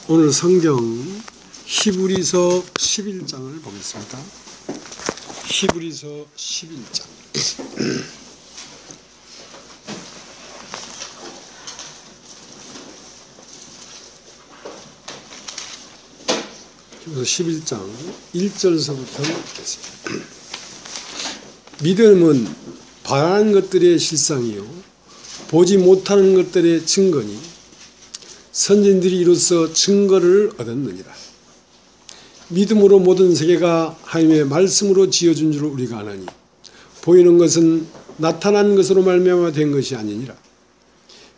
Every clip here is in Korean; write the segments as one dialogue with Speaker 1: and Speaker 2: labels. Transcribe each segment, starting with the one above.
Speaker 1: 오늘 성경 히브리서 11장을 보겠습니다. 히브리서 11장. 히브리서 11장 1절서부터 읽겠습니다. 믿음은 바라는 것들의 실상이요 보지 못하는 것들의 증거니 선진들이 이로써 증거를 얻었느니라. 믿음으로 모든 세계가 하나님의 말씀으로 지어준 줄 우리가 아나니 보이는 것은 나타난 것으로 말미암아 된 것이 아니니라.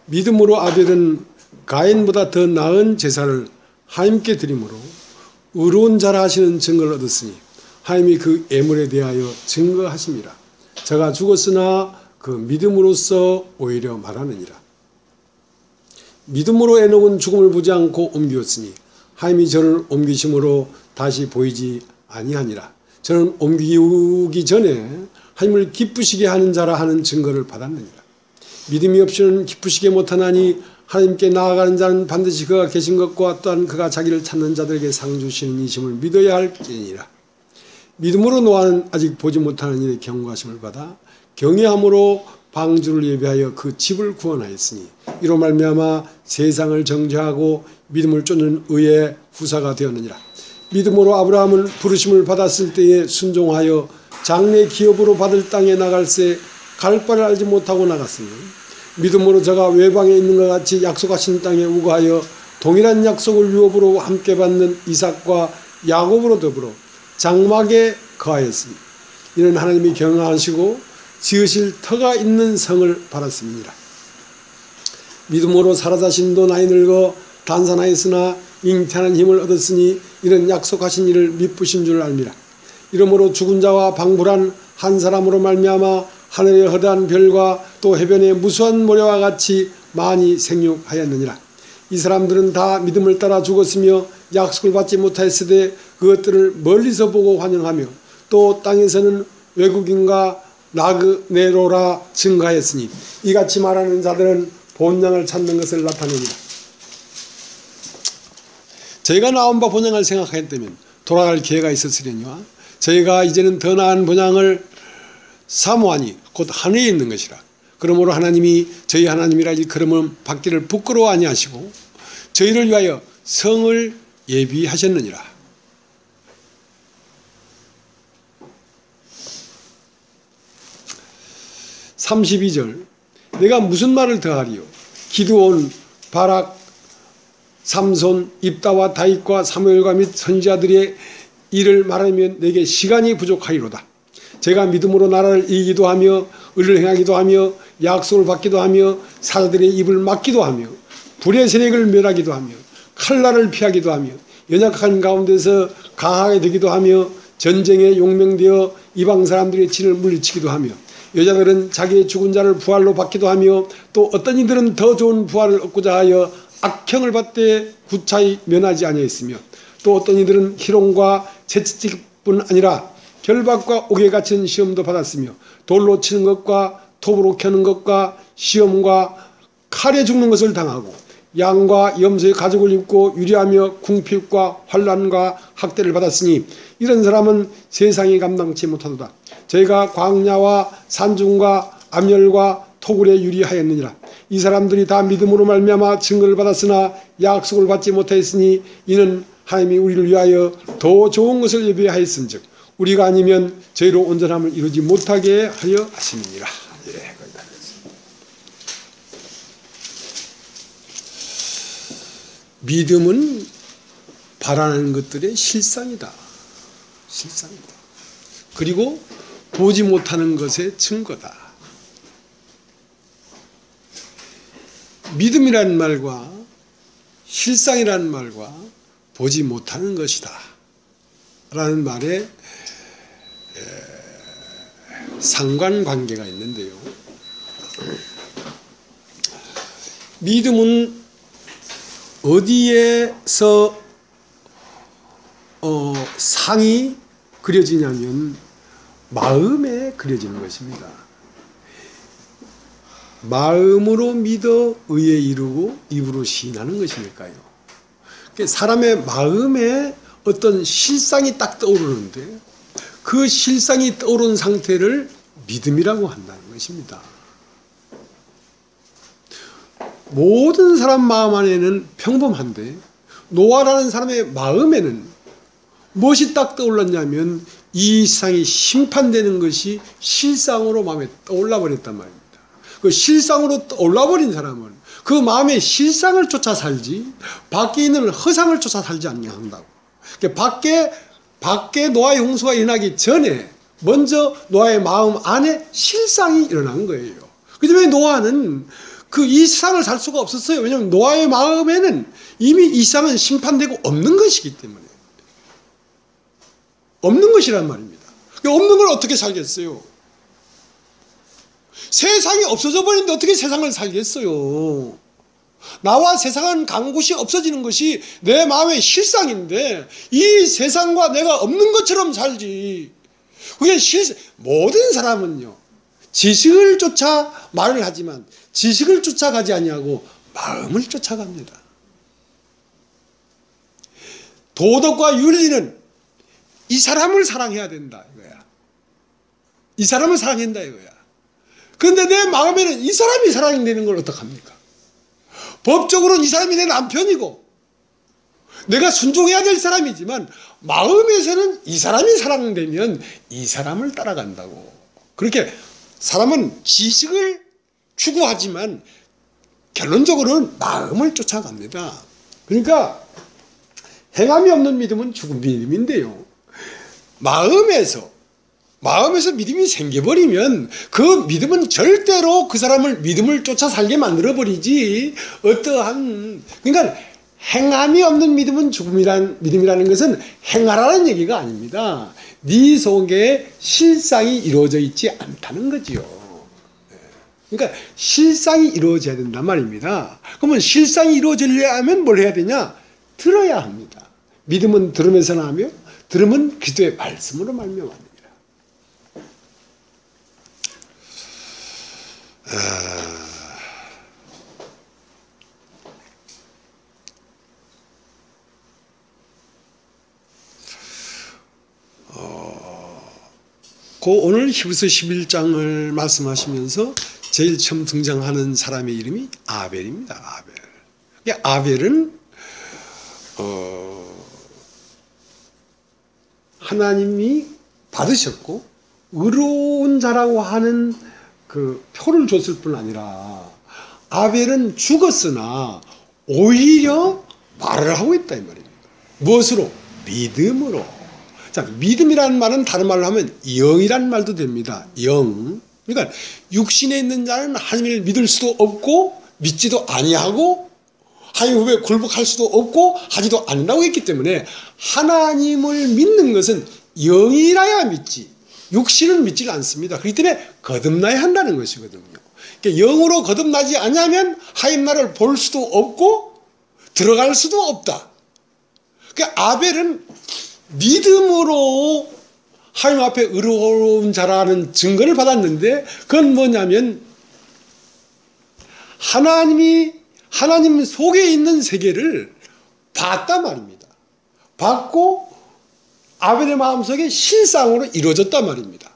Speaker 1: 믿음으로 아벨은 가인보다 더 나은 제사를 하나님께 드림으로 의로운 자라 하시는 증거를 얻었으니 하나님이 그 예물에 대하여 증거하심이라. 저가 죽었으나 그 믿음으로써 오히려 말하느니라. 믿음으로 에녹은 죽음을 보지 않고 옮기었으니 하나님이 저를 옮기심으로 다시 보이지 아니하니라. 저는 옮기기 전에 하나님을 기쁘시게 하는 자라 하는 증거를 받았느니라. 믿음이 없이는 기쁘시게 못하나니 하나님께 나아가는 자는 반드시 그가 계신 것과 또한 그가 자기를 찾는 자들에게 상 주시는 이심을 믿어야 할지니라. 믿음으로 노아는 아직 보지 못하는 일에 경고하심을 받아 경외함으로 방주를 예비하여 그 집을 구원하였으니 이로 말미암아 세상을 정죄하고 믿음을 쫓는 의의 후사가 되었느니라. 믿음으로 아브라함은 부르심을 받았을 때에 순종하여 장래 기업으로 받을 땅에 나갈새 갈 바를 알지 못하고 나갔으니 믿음으로 저가 외방에 있는 것 같이 약속하신 땅에 우거하여 동일한 약속을 유업으로 함께 받는 이삭과 야곱으로 더불어 장막에 거하였으니 이는 하나님이 경영하시고 지으실 터가 있는 성을 받았습니다. 믿음으로 사라 자신도 나이 늙어 단산하였으나 잉태하는 힘을 얻었으니 이런 약속하신 일을 미쁘신 줄 알미라. 이러므로 죽은 자와 방불한 한 사람으로 말미암아 하늘의 허다한 별과 또 해변의 무수한 모래와 같이 많이 생육하였느니라. 이 사람들은 다 믿음을 따라 죽었으며 약속을 받지 못하였으되 그것들을 멀리서 보고 환영하며 또 땅에서는 외국인과 나그네로라 증가하였으니 이같이 말하는 자들은 본향을 찾는 것을 나타냅니다. 저희가 나온 바 본향을 생각하였다면 돌아갈 기회가 있었으려니와 저희가 이제는 더 나은 본향을 사모하니 곧 하늘에 있는 것이라. 그러므로 하나님이 저희 하나님이라 일컬음을 받기를 부끄러워 아니하시고 저희를 위하여 성을 예비하셨느니라. 32절 내가 무슨 말을 더하리요. 기드온, 바락, 삼손, 입다와 다윗과 사무엘과 및 선지자들의 일을 말하면 내게 시간이 부족하리로다. 제가 믿음으로 나라를 이기기도 하며 의를 행하기도 하며 약속을 받기도 하며 사자들의 입을 막기도 하며 불의 세력을 멸하기도 하며 칼날을 피하기도 하며 연약한 가운데서 강하게 되기도 하며 전쟁에 용맹되어 이방 사람들의 진을 물리치기도 하며 여자들은 자기의 죽은 자를 부활로 받기도 하며 또 어떤 이들은 더 좋은 부활을 얻고자 하여 악형을 받되 구차히 면하지 아니하였으며 또 어떤 이들은 희롱과 채찍뿐 아니라 결박과 옥에 갇힌 시험도 받았으며 돌로 치는 것과 톱으로 켜는 것과 시험과 칼에 죽는 것을 당하고 양과 염소의 가죽을 입고 유리하며 궁핍과 환난과 학대를 받았으니 이런 사람은 세상이 감당치 못하도다. 저희가 광야와 산중과 암열과 토굴에 유리하였느니라. 이 사람들이 다 믿음으로 말미암아 증거를 받았으나 약속을 받지 못하였으니 이는 하나님이 우리를 위하여 더 좋은 것을 예비하였은즉 우리가 아니면 저희로 온전함을 이루지 못하게 하려 하심이니라. 거기다 하겠습니다. 믿음은 바라는 것들의 실상이다. 실상이다. 그리고 보지 못하는 것의 증거다. 믿음이라는 말과 실상이라는 말과 보지 못하는 것이다 라는 말에 상관관계가 있는데요. 믿음은 어디에서 상이 그려지냐면 마음에 그려지는 것입니다. 마음으로 믿어 의에 이르고 입으로 시인하는 것이니까요. 사람의 마음에 어떤 실상이 딱 떠오르는데 그 실상이 떠오른 상태를 믿음이라고 한다는 것입니다. 모든 사람 마음 안에는 평범한데 노아라는 사람의 마음에는 무엇이 딱 떠올랐냐면 이 세상이 심판되는 것이 실상으로 마음에 떠올라 버렸단 말입니다. 그 실상으로 떠올라 버린 사람은 그 마음의 실상을 쫓아 살지 밖에 있는 허상을 쫓아 살지 않는다고. 밖에 노아의 홍수가 일어나기 전에 먼저 노아의 마음 안에 실상이 일어난 거예요. 그 때문에 노아는 이 세상을 살 수가 없었어요. 왜냐하면 노아의 마음에는 이미 이 세상은 심판되고 없는 것이기 때문에. 없는 것이란 말입니다. 없는 걸 어떻게 살겠어요? 세상이 없어져 버리는데 어떻게 세상을 살겠어요? 나와 세상은 간 곳이 없어지는 것이 내 마음의 실상인데 이 세상과 내가 없는 것처럼 살지. 그게 모든 사람은요. 지식을 쫓아 말을 하지만 지식을 쫓아가지 아니하고 마음을 쫓아갑니다. 도덕과 윤리는 이 사람을 사랑해야 된다 이거야. 이 사람을 사랑한다 이거야. 그런데 내 마음에는 이 사람이 사랑이 되는 걸 어떡합니까? 법적으로는 이 사람이 내 남편이고 내가 순종해야 될 사람이지만 마음에서는 이 사람이 사랑되면 이 사람을 따라간다고. 그렇게 사람은 지식을 추구하지만 결론적으로는 마음을 쫓아갑니다. 그러니까 행함이 없는 믿음은 죽은 믿음인데요. 마음에서 믿음이 생겨버리면 그 믿음은 절대로 그 사람을 믿음을 쫓아 살게 만들어버리지 그러니까 행함이 없는 믿음은 믿음이라는 것은 행하라는 얘기가 아닙니다. 네 속에 실상이 이루어져 있지 않다는 거지요. 그러니까 실상이 이루어져야 된단 말입니다. 그러면 실상이 이루어지려면 뭘 해야 되냐? 들어야 합니다. 믿음은 들으면서 나며 들으면 그리스도의 말씀으로 말미암아. 오늘 히브리서 11장을 말씀하시면서 제일 처음 등장하는 사람의 이름이 아벨입니다. 아벨은 하나님이 받으셨고 의로운 자라고 하는 그 표를 줬을 뿐 아니라 아벨은 죽었으나 오히려 말을 하고 있다 이 말입니다. 무엇으로? 믿음으로. 자, 믿음이라는 말은 다른 말로 하면 영이라는 말도 됩니다. 영. 그러니까 육신에 있는 자는 하나님을 믿을 수도 없고 믿지도 아니하고 하나님 후에 굴복할 수도 없고 하지도 않는다고 했기 때문에 하나님을 믿는 것은 영이라야 믿지 육신은 믿지 않습니다. 그렇기 때문에 거듭나야 한다는 것이거든요. 그러니까 영으로 거듭나지 않으면 하나님 나라를 볼 수도 없고 들어갈 수도 없다. 그러니까 아벨은 믿음으로 하나님 앞에 의로운 자라는 증거를 받았는데 그건 뭐냐면 하나님 속에 있는 세계를 봤단 말입니다. 봤고 아벨의 마음속에 실상으로 이루어졌단 말입니다.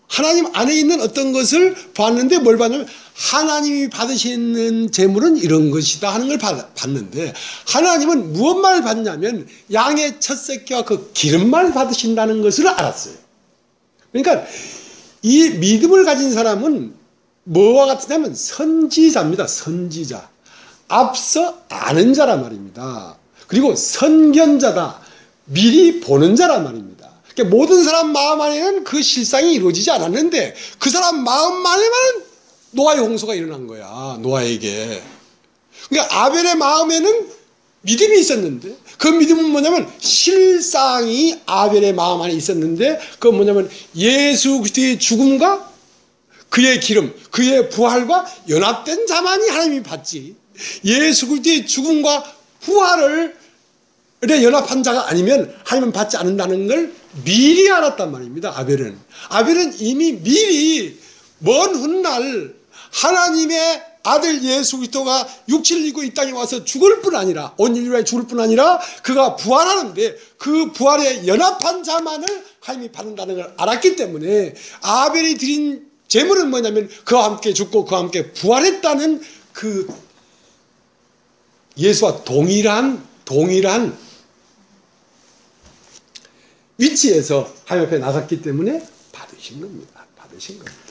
Speaker 1: 하나님 안에 있는 어떤 것을 봤는데 뭘 봤냐면 하나님이 받으시는 재물은 이런 것이다 하는 걸 봤는데 하나님은 무엇만을 받냐면 양의 첫 새끼와 그 기름만을 받으신다는 것을 알았어요. 그러니까 이 믿음을 가진 사람은 뭐와 같으냐면 선지자입니다. 선지자. 앞서 아는 자란 말입니다. 그리고 선견자다. 미리 보는 자란 말입니다. 그러니까 모든 사람 마음 안에는 그 실상이 이루어지지 않았는데 그 사람 마음 안에만 노아의 홍수가 일어난 거야. 노아에게. 그러니까 아벨의 마음에는 믿음이 있었는데 그 믿음은 뭐냐면 실상이 아벨의 마음 안에 있었는데 그건 뭐냐면 예수 그리스도의 죽음과 그의 기름, 그의 부활과 연합된 자만이 하나님이 받지. 예수 그리스도의 죽음과 부활을 연합한 자가 아니면 하나님은 받지 않는다는 걸 미리 알았단 말입니다. 아벨은 이미 미리 먼 훗날 하나님의 아들 예수 그리스도가 육체를 입고 이 땅에 와서 죽을 뿐 아니라 온 인류 위해 죽을 뿐 아니라 그가 부활하는데 그 부활에 연합한 자만을 하나님이 받는다는 걸 알았기 때문에 아벨이 드린 제물은 뭐냐면 그와 함께 죽고 그와 함께 부활했다는 그 예수와 동일한 위치에서 하나님 앞에 나섰기 때문에 받으신 겁니다. 받으신 겁니다.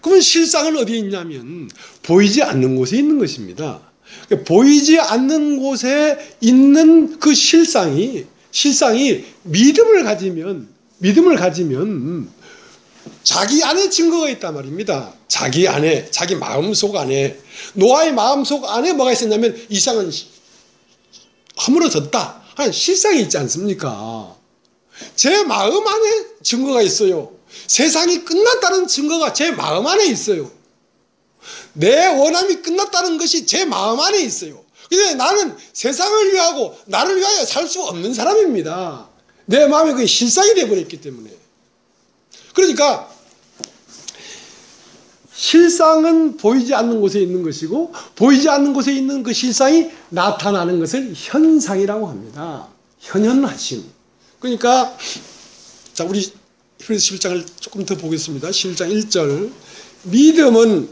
Speaker 1: 그러면 실상은 어디에 있냐면 보이지 않는 곳에 있는 것입니다. 보이지 않는 곳에 있는 그 실상이 믿음을 가지면 자기 안에 증거가 있단 말입니다. 자기 안에, 자기 마음속 안에, 노아의 마음속 안에 뭐가 있었냐면 이상은 허물어졌다 하는 실상이 있지 않습니까? 제 마음 안에 증거가 있어요. 세상이 끝났다는 증거가 제 마음 안에 있어요. 내 원함이 끝났다는 것이 제 마음 안에 있어요. 근데 나는 세상을 위하고 나를 위하여 살 수 없는 사람입니다. 내 마음에 그게 실상이 되어버렸기 때문에. 그러니까 실상은 보이지 않는 곳에 있는 것이고 보이지 않는 곳에 있는 그 실상이 나타나는 것을 현상이라고 합니다. 현현하심. 그러니까 자, 우리 히브리서 11장을 조금 더 보겠습니다. 11장 1절. 믿음은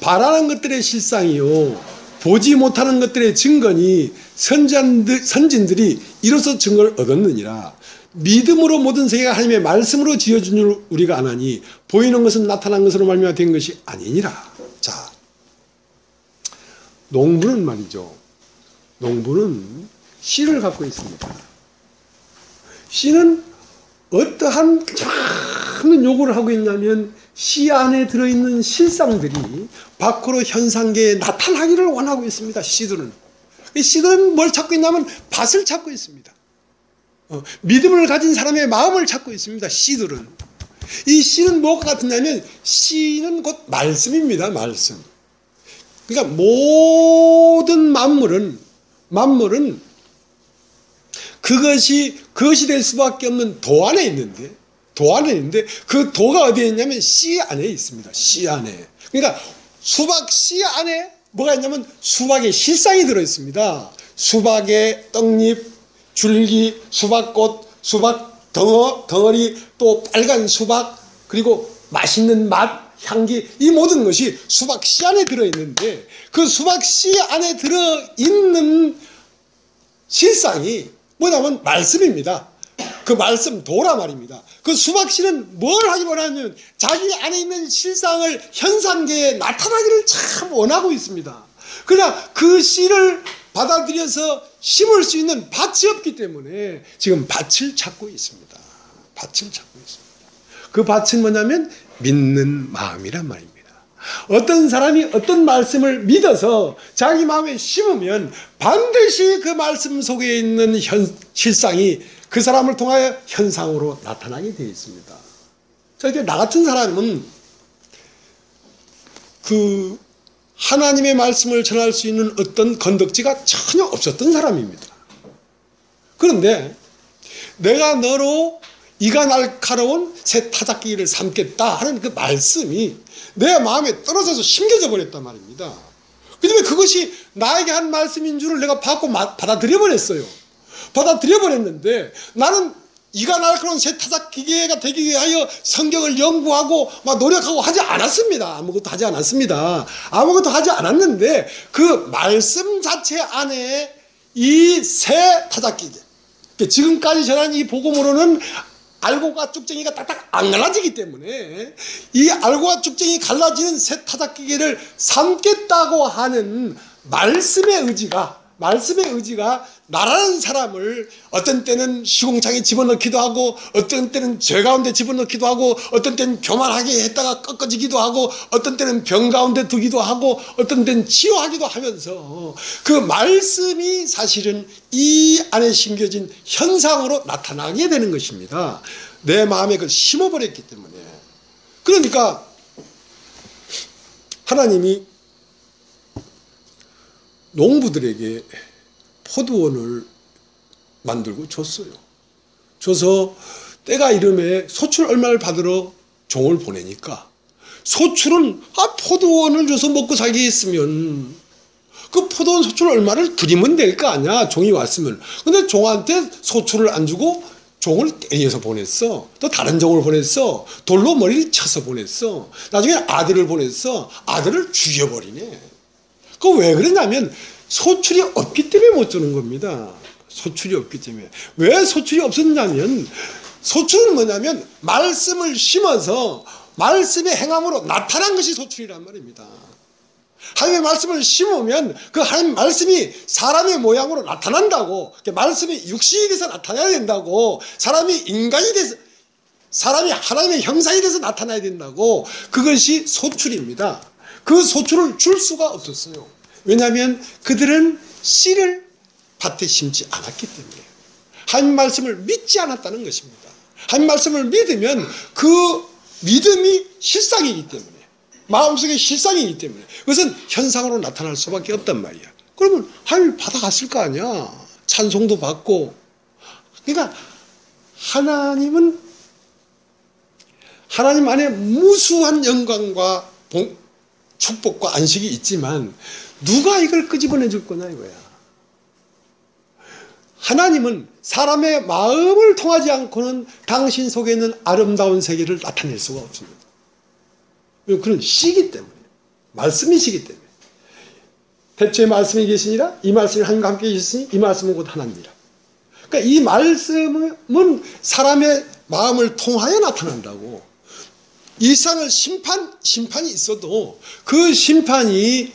Speaker 1: 바라는 것들의 실상이요 보지 못하는 것들의 증거니 선진들이 이로써 증거를 얻었느니라. 믿음으로 모든 세계가 하나님의 말씀으로 지어준 줄 우리가 아나니 보이는 것은 나타난 것으로 말미암아 된 것이 아니니라. 자, 농부는 말이죠. 농부는 씨를 갖고 있습니다. 씨는 어떠한 많은 요구를 하고 있냐면 씨 안에 들어있는 실상들이 밖으로 현상계에 나타나기를 원하고 있습니다. 씨들은 뭘 찾고 있냐면 밭을 찾고 있습니다. 믿음을 가진 사람의 마음을 찾고 있습니다. 씨들은. 이 씨는 뭐가 같으냐면 씨는 곧 말씀입니다. 말씀. 그러니까 모든 만물은 그것이 될 수밖에 없는 도 안에 있는데 그 도가 어디에 있냐면 씨 안에 있습니다. 씨 안에. 그러니까 수박 씨 안에 뭐가 있냐면 수박의 실상이 들어있습니다. 수박의 떡잎, 줄기, 수박꽃, 수박 덩어리, 또 빨간 수박, 그리고 맛있는 맛, 향기, 이 모든 것이 수박 씨 안에 들어있는데 그 수박 씨 안에 들어있는 실상이 뭐냐면 말씀입니다. 그 말씀 도라 말입니다. 그 수박 씨는 뭘 하기 원하냐면 자기 안에 있는 실상을 현상계에 나타나기를 참 원하고 있습니다. 그러나 그 씨를 받아들여서 심을 수 있는 밭이 없기 때문에 지금 밭을 찾고 있습니다. 밭을 찾고 있습니다. 그 밭은 뭐냐면 믿는 마음이란 말입니다. 어떤 사람이 어떤 말씀을 믿어서 자기 마음에 심으면 반드시 그 말씀 속에 있는 실상이 그 사람을 통하여 현상으로 나타나게 되어 있습니다. 자, 이제 나 같은 사람은 그 하나님의 말씀을 전할 수 있는 어떤 건덕지가 전혀 없었던 사람입니다. 그런데 내가 너로 이가 날카로운 새 타작기를 삼겠다 하는 그 말씀이 내 마음에 떨어져서 심겨져 버렸단 말입니다. 그다음에 그것이 나에게 한 말씀인 줄을 내가 받아들여 버렸어요. 받아들여 버렸는데 나는 이가 날카로운 새 타작기계가 되기 위하여 성경을 연구하고 막 노력하고 하지 않았습니다. 아무것도 하지 않았습니다. 아무것도 하지 않았는데 그 말씀 자체 안에 이 새 타작기계, 지금까지 전한 이 복음으로는 알고가 쭉쟁이가 딱딱 안 갈라지기 때문에 이 알고가 쭉쟁이 갈라지는 새 타작기계를 삼겠다고 하는 말씀의 의지가 나라는 사람을 어떤 때는 시궁창에 집어넣기도 하고 어떤 때는 죄 가운데 집어넣기도 하고 어떤 때는 교만하게 했다가 꺾어지기도 하고 어떤 때는 병 가운데 두기도 하고 어떤 때는 치유하기도 하면서 그 말씀이 사실은 이 안에 심겨진 현상으로 나타나게 되는 것입니다. 내 마음에 그걸 심어버렸기 때문에. 그러니까 하나님이 농부들에게 포도원을 만들고 줬어요. 줘서 때가 이름에 소출 얼마를 받으러 종을 보내니까 소출은 포도원을 줘서 먹고 살게 했으면 그 포도원 소출 얼마를 드리면 될 거 아니야, 종이 왔으면. 근데 종한테 소출을 안 주고 종을 때려서 보냈어. 또 다른 종을 보냈어. 돌로 머리를 쳐서 보냈어. 나중에 아들을 보냈어. 아들을 죽여버리네. 그 왜 그러냐면 소출이 없기 때문에 못 주는 겁니다. 소출이 없기 때문에. 왜 소출이 없었냐면, 소출은 뭐냐면 말씀을 심어서 말씀의 행함으로 나타난 것이 소출이란 말입니다. 하나님의 말씀을 심으면 그 하나님 말씀이 사람의 모양으로 나타난다고. 말씀이 육신이 돼서 나타나야 된다고. 사람이 인간이 돼서, 사람이 하나님의 형상이 돼서 나타나야 된다고. 그것이 소출입니다. 그 소출을 줄 수가 없었어요. 왜냐하면 그들은 씨를 밭에 심지 않았기 때문에. 하나님 말씀을 믿지 않았다는 것입니다. 하나님 말씀을 믿으면 그 믿음이 실상이기 때문에, 마음속의 실상이기 때문에 그것은 현상으로 나타날 수밖에 없단 말이야. 그러면 하나님이 받아갔을 거 아니야. 찬송도 받고. 그러니까 하나님은 하나님 안에 무수한 영광과 축복과 안식이 있지만 누가 이걸 끄집어내 줄 거냐 이거야. 하나님은 사람의 마음을 통하지 않고는 당신 속에 있는 아름다운 세계를 나타낼 수가 없습니다. 그런 시기 때문에, 말씀이시기 때문에. 태초에 말씀이 계시니라, 이 말씀이 하나님과 함께 계시니 이 말씀은 곧 하나님이라. 그러니까 이 말씀은 사람의 마음을 통하여 나타난다고. 일상을 심판이 있어도 그 심판이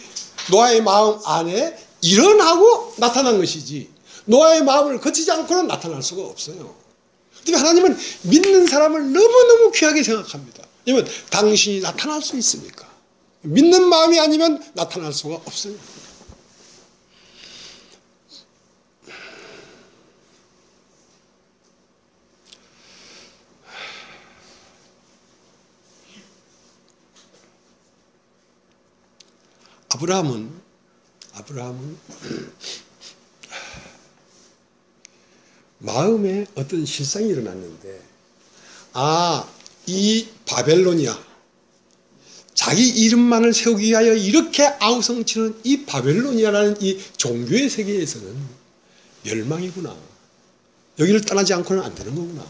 Speaker 1: 노아의 마음 안에 일어나고 나타난 것이지, 노아의 마음을 거치지 않고는 나타날 수가 없어요. 그런데 하나님은 믿는 사람을 너무너무 귀하게 생각합니다. 왜냐하면 당신이 나타날 수 있으니까. 믿는 마음이 아니면 나타날 수가 없어요. 아브라함은 마음에 어떤 실상이 일어났는데, 이 바벨로니아, 자기 이름만을 세우기 위하여 이렇게 아우성치는 이 바벨로니아라는 이 종교의 세계에서는 멸망이구나. 여기를 떠나지 않고는 안 되는 거구나.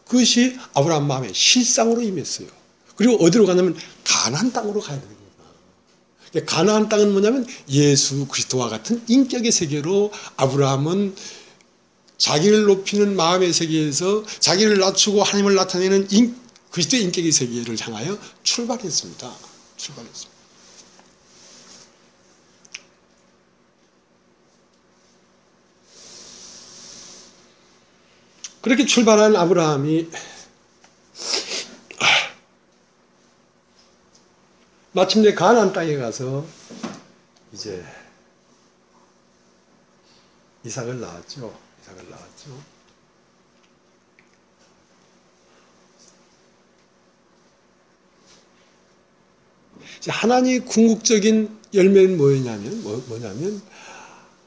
Speaker 1: 그것이 아브라함 마음에 실상으로 임했어요. 그리고 어디로 가냐면 가나안 땅으로 가야 되는 거구나. 가나안 땅은 뭐냐면 예수 그리스도와 같은 인격의 세계로 아브라함은 자기를 높이는 마음의 세계에서 자기를 낮추고 하나님을 나타내는 그리스도의 인격의 세계를 향하여 출발했습니다. 그렇게 출발한 아브라함이 마침내 가나안 땅에 가서 이제 이삭을 낳았죠. 하나님의 궁극적인 열매는 뭐냐면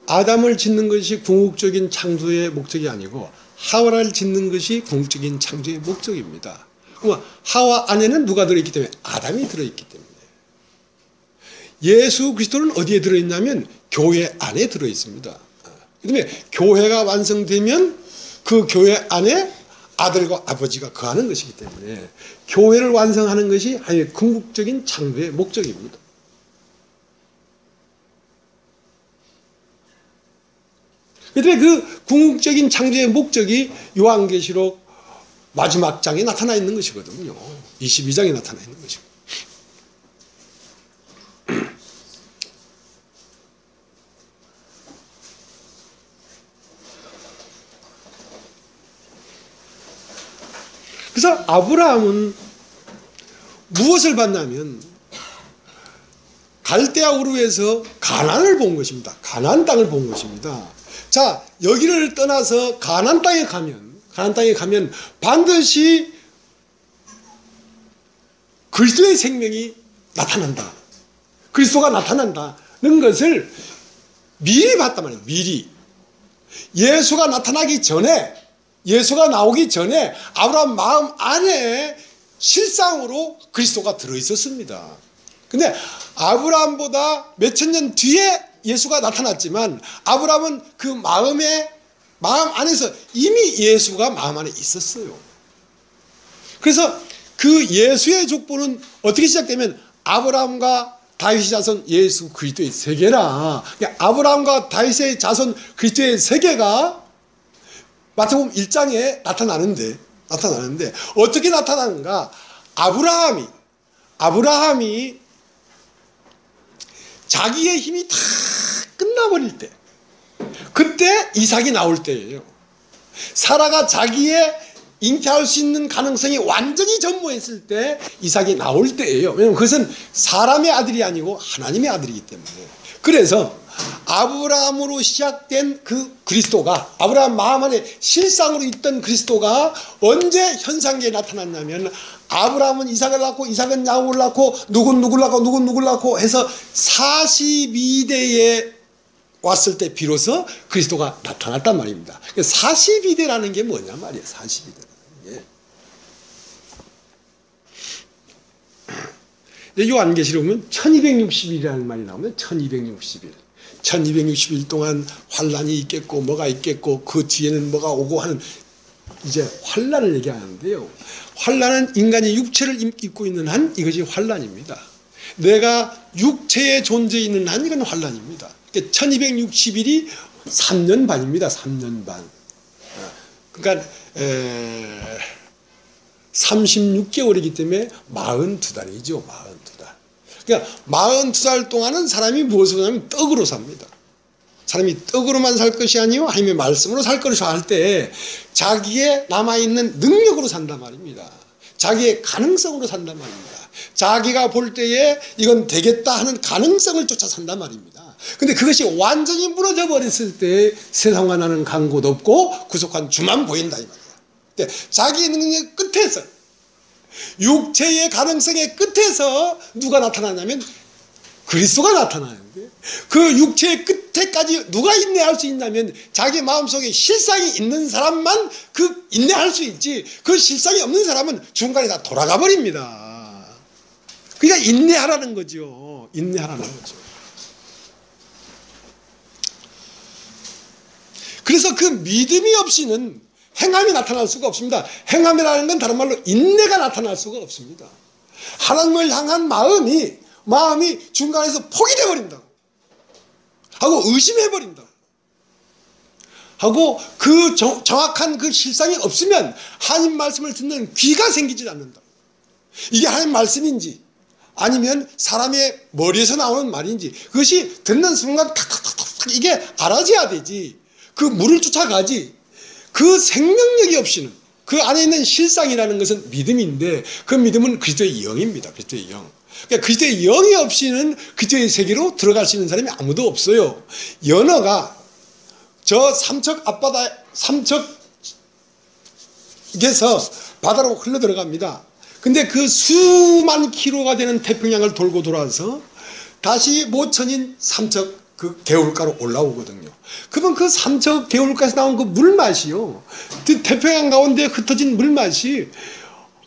Speaker 1: 아담을 짓는 것이 궁극적인 창조의 목적이 아니고 하와를 짓는 것이 궁극적인 창조의 목적입니다. 그러면 하와 안에는 누가 들어있기 때문에? 아담이 들어있기 때문에. 예수 그리스도는 어디에 들어있냐면 교회 안에 들어있습니다. 그다음에 교회가 완성되면 그 교회 안에 아들과 아버지가 거하는 것이기 때문에 교회를 완성하는 것이 하나님의 궁극적인 창조의 목적입니다. 그런데 그 궁극적인 창조의 목적이 요한계시록 마지막 장에 나타나 있는 것이거든요. 22장에 나타나 있는 것이고. 그래서 아브라함은 무엇을 봤냐면 갈대아 우르에서 가나안을 본 것입니다. 가나안 땅을 본 것입니다. 자, 여기를 떠나서 가나안 땅에 가면 반드시 그리스도의 생명이 나타난다. 그리스도가 나타난다는 것을 미리 봤단 말이에요. 미리. 예수가 나타나기 전에 예수가 나오기 전에 아브라함 마음 안에 실상으로 그리스도가 들어있었습니다. 근데 아브라함보다 몇천 년 뒤에 예수가 나타났지만 아브라함은 그 마음 안에서 이미 예수가 마음 안에 있었어요. 그래서 그 예수의 족보는 어떻게 시작되면 아브라함과 다윗의 자손 예수 그리스도의 세계라. 그러니까 아브라함과 다윗의 자손 그리스도의 세계가 마태복음 1장에 나타나는데 어떻게 나타나는가? 아브라함이 자기의 힘이 다 끝나버릴 때, 그때 이삭이 나올 때예요. 사라가 자기의 잉태할 수 있는 가능성이 완전히 전무했을 때 이삭이 나올 때예요. 왜냐하면 그것은 사람의 아들이 아니고 하나님의 아들이기 때문에. 그래서 아브라함으로 시작된 그 그리스도가, 아브라함 마음 안에 실상으로 있던 그리스도가 언제 현상계에 나타났냐면, 아브라함은 이삭을 낳고 이삭은 야곱을 낳고 누군 누굴 낳고 해서 42대에 왔을 때 비로소 그리스도가 나타났단 말입니다. 42대라는 게 뭐냐 말이에요. 42대라는 게. 요한계시록 보면 1260일이라는 말이 나오면 1260일. 1260일 동안 환란이 있겠고 뭐가 있겠고 그 뒤에는 뭐가 오고 하는 이제 환란을 얘기하는데요. 환란은 인간이 육체를 입고 있는 한 이것이 환란입니다. 내가 육체의 존재에 있는 한 이건 환란입니다. 1260일이 3년 반입니다. 3년 반. 그러니까 36개월이기 때문에 42달이죠. 42달. 그러니까 42달 동안은 사람이 무엇으로 사냐면 떡으로 삽니다. 사람이 떡으로만 살 것이 아니요 하나님의 말씀으로 살 것이라 할 때 자기의 남아있는 능력으로 산단 말입니다. 자기의 가능성으로 산단 말입니다. 자기가 볼 때에 이건 되겠다 하는 가능성을 쫓아 산단 말입니다. 근데 그것이 완전히 무너져 버렸을 때 세상과 나는 간 곳 없고 구속한 주만 보인다 이 말이야. 자기의 능력의 끝에서, 육체의 가능성의 끝에서 누가 나타나냐면 그리스도가 나타나는데, 그 육체의 끝에까지 누가 인내할 수 있냐면 자기 마음속에 실상이 있는 사람만 그 인내할 수 있지, 그 실상이 없는 사람은 중간에 다 돌아가 버립니다. 그러니까 인내하라는 거죠. 인내하라는 거죠. 그래서 그 믿음이 없이는 행함이 나타날 수가 없습니다. 행함이라는 건 다른 말로 인내가 나타날 수가 없습니다. 하나님을 향한 마음이 중간에서 포기돼 버린다 하고 의심해 버린다 하고 그 정확한 그 실상이 없으면 하나님 말씀을 듣는 귀가 생기지 않는다. 이게 하나님 말씀인지 아니면 사람의 머리에서 나오는 말인지 그것이 듣는 순간 탁탁탁탁 이게 알아져야 되지. 그 물을 쫓아가지. 그 생명력이 없이는, 그 안에 있는 실상이라는 것은 믿음인데 그 믿음은 그리스도의 영입니다. 그리스도의 영. 그러니까 그리스도의 영이 없이는 그리스도의 세계로 들어갈 수 있는 사람이 아무도 없어요. 연어가 저 삼척에서 바다로 흘러 들어갑니다. 근데 그 수만 킬로가 되는 태평양을 돌고 돌아서 다시 모천인 삼척 그 개울가로 올라오거든요. 그러면 그 삼척 개울가에서 나온 그 물맛이요, 그 태평양 가운데 흩어진 물맛이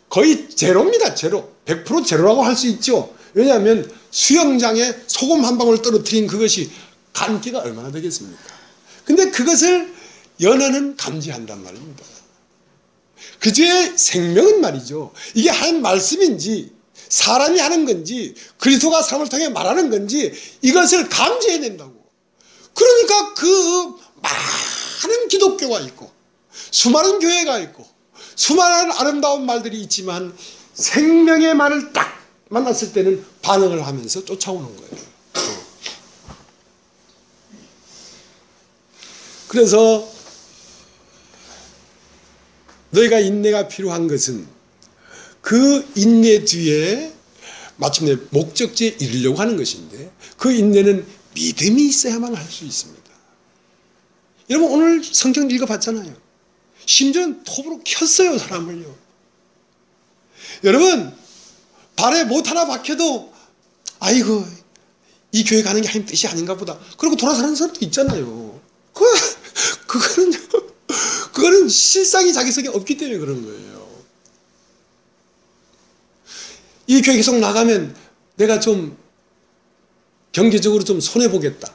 Speaker 1: 거의 제로입니다. 제로. 100% 제로라고 할 수 있죠. 왜냐하면 수영장에 소금 한 방울 떨어뜨린 그것이 간기가 얼마나 되겠습니까? 근데 그것을 연어는 감지한단 말입니다. 그주의 생명은 말이죠. 이게 하나님 말씀인지 사람이 하는 건지 그리스도가 사람을 통해 말하는 건지 이것을 감지해야 된다고. 그러니까 그 많은 기독교가 있고 수많은 교회가 있고 수많은 아름다운 말들이 있지만 생명의 말을 딱 만났을 때는 반응을 하면서 쫓아오는 거예요. 그래서 너희가 인내가 필요한 것은 그 인내 뒤에 마침내 목적지에 이르려고 하는 것인데 그 인내는 믿음이 있어야만 할 수 있습니다. 여러분 오늘 성경 읽어봤잖아요. 심지어는 톱으로 켰어요, 사람을요. 여러분 발에 못 하나 박혀도 아이고 이 교회 가는 게 하나님 뜻이 아닌가 보다 그러고 돌아서는 사람도 있잖아요. 그거는 그런 실상이 자기 속에 없기 때문에 그런 거예요. 이 교회 계속 나가면 내가 좀 경제적으로 좀 손해보겠다.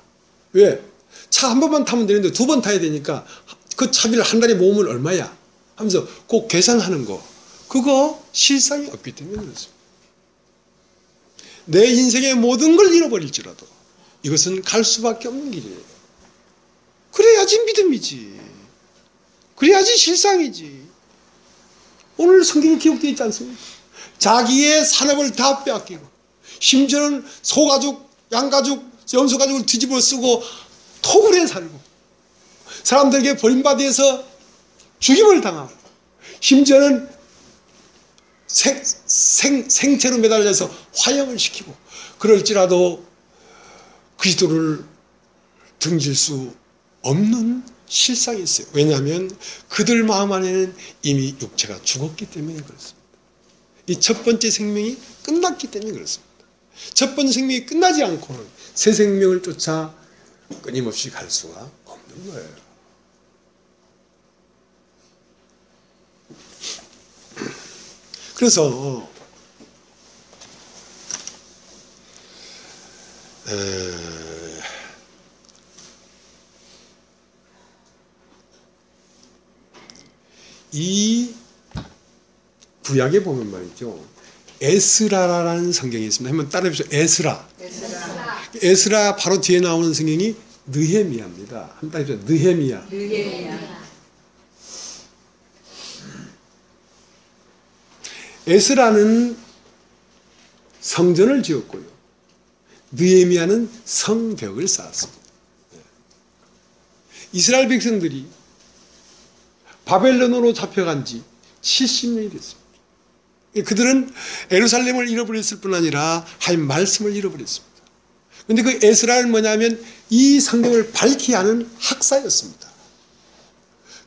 Speaker 1: 왜? 차 한 번만 타면 되는데 두 번 타야 되니까 그 차비를 한 달에 모으면 얼마야? 하면서 꼭 계산하는 거. 그거 실상이 없기 때문에 그렇습니다. 내 인생의 모든 걸 잃어버릴지라도 이것은 갈 수밖에 없는 길이에요. 그래야지 믿음이지. 그래야지 실상이지. 오늘 성경에 기록되어 있지 않습니까? 자기의 산업을 다 빼앗기고 심지어는 소가죽, 양가죽, 염소가죽을 뒤집어 쓰고 토굴에 살고 사람들에게 버림받아서 죽임을 당하고 심지어는 생체로 매달려서 화형을 시키고 그럴지라도 그리스도를 등질 수 없는 실상이 있어요. 왜냐하면 그들 마음 안에는 이미 육체가 죽었기 때문에 그렇습니다. 이 첫 번째 생명이 끝났기 때문에 그렇습니다. 첫 번째 생명이 끝나지 않고는 새 생명을 쫓아 끊임없이 갈 수가 없는 거예요. 그래서 이 구약에 보면 말이죠. 에스라라는 성경이 있습니다. 한번 따라해보세요. 에스라. 에스라 바로 뒤에 나오는 성경이 느헤미야입니다. 한번 따라해보세요. 느헤미야. 에스라는 성전을 지었고요. 느헤미야는 성벽을 쌓았습니다. 이스라엘 백성들이 바벨론으로 잡혀간 지 70년이 됐습니다. 그들은 예루살렘을 잃어버렸을 뿐 아니라 하나님 말씀을 잃어버렸습니다. 그런데 그 에스라는 뭐냐면 이 성경을 밝히 하는 학사였습니다.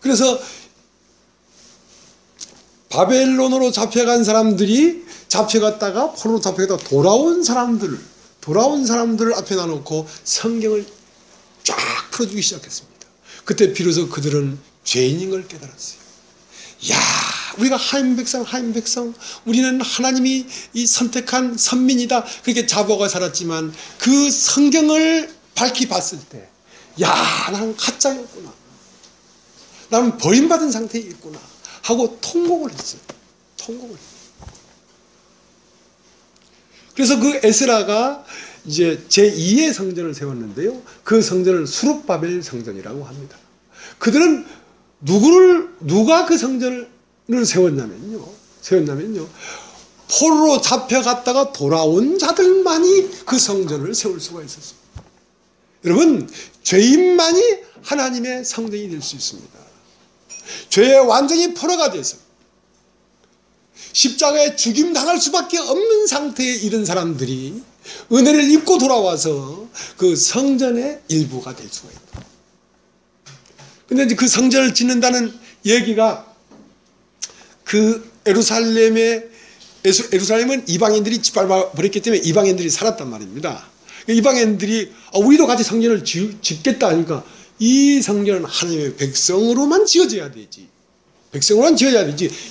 Speaker 1: 그래서 바벨론으로 잡혀간 사람들이 잡혀갔다가 포로로 잡혀갔다가 돌아온 사람들을 앞에 놔놓고 성경을 쫙 풀어주기 시작했습니다. 그때 비로소 그들은 죄인인 걸 깨달았어요. 야, 우리가 하나님 백성, 우리는 하나님이 이 선택한 선민이다. 그렇게 자부하고 살았지만 그 성경을 밝히 봤을 때, 야, 나는 가짜였구나. 나는 버림받은 상태에 있구나. 하고 통곡을 했어요. 그래서 그 에스라가 이제 제2의 성전을 세웠는데요. 그 성전을 수룹바벨 성전이라고 합니다. 그들은 누가 그 성전을 세웠냐면요. 포로로 잡혀갔다가 돌아온 자들만이 그 성전을 세울 수가 있었습니다. 여러분, 죄인만이 하나님의 성전이 될 수 있습니다. 죄에 완전히 포로가 돼서 십자가에 죽임당할 수밖에 없는 상태에 이른 사람들이 은혜를 입고 돌아와서 그 성전의 일부가 될 수가 있다. 근데 이제 그 성전을 짓는다는 얘기가 그 예루살렘은 이방인들이 짓밟아 버렸기 때문에 이방인들이 살았단 말입니다. 이방인들이 우리도 같이 성전을 짓겠다 하니까 이 성전은 하나님의 백성으로만 지어져야 되지.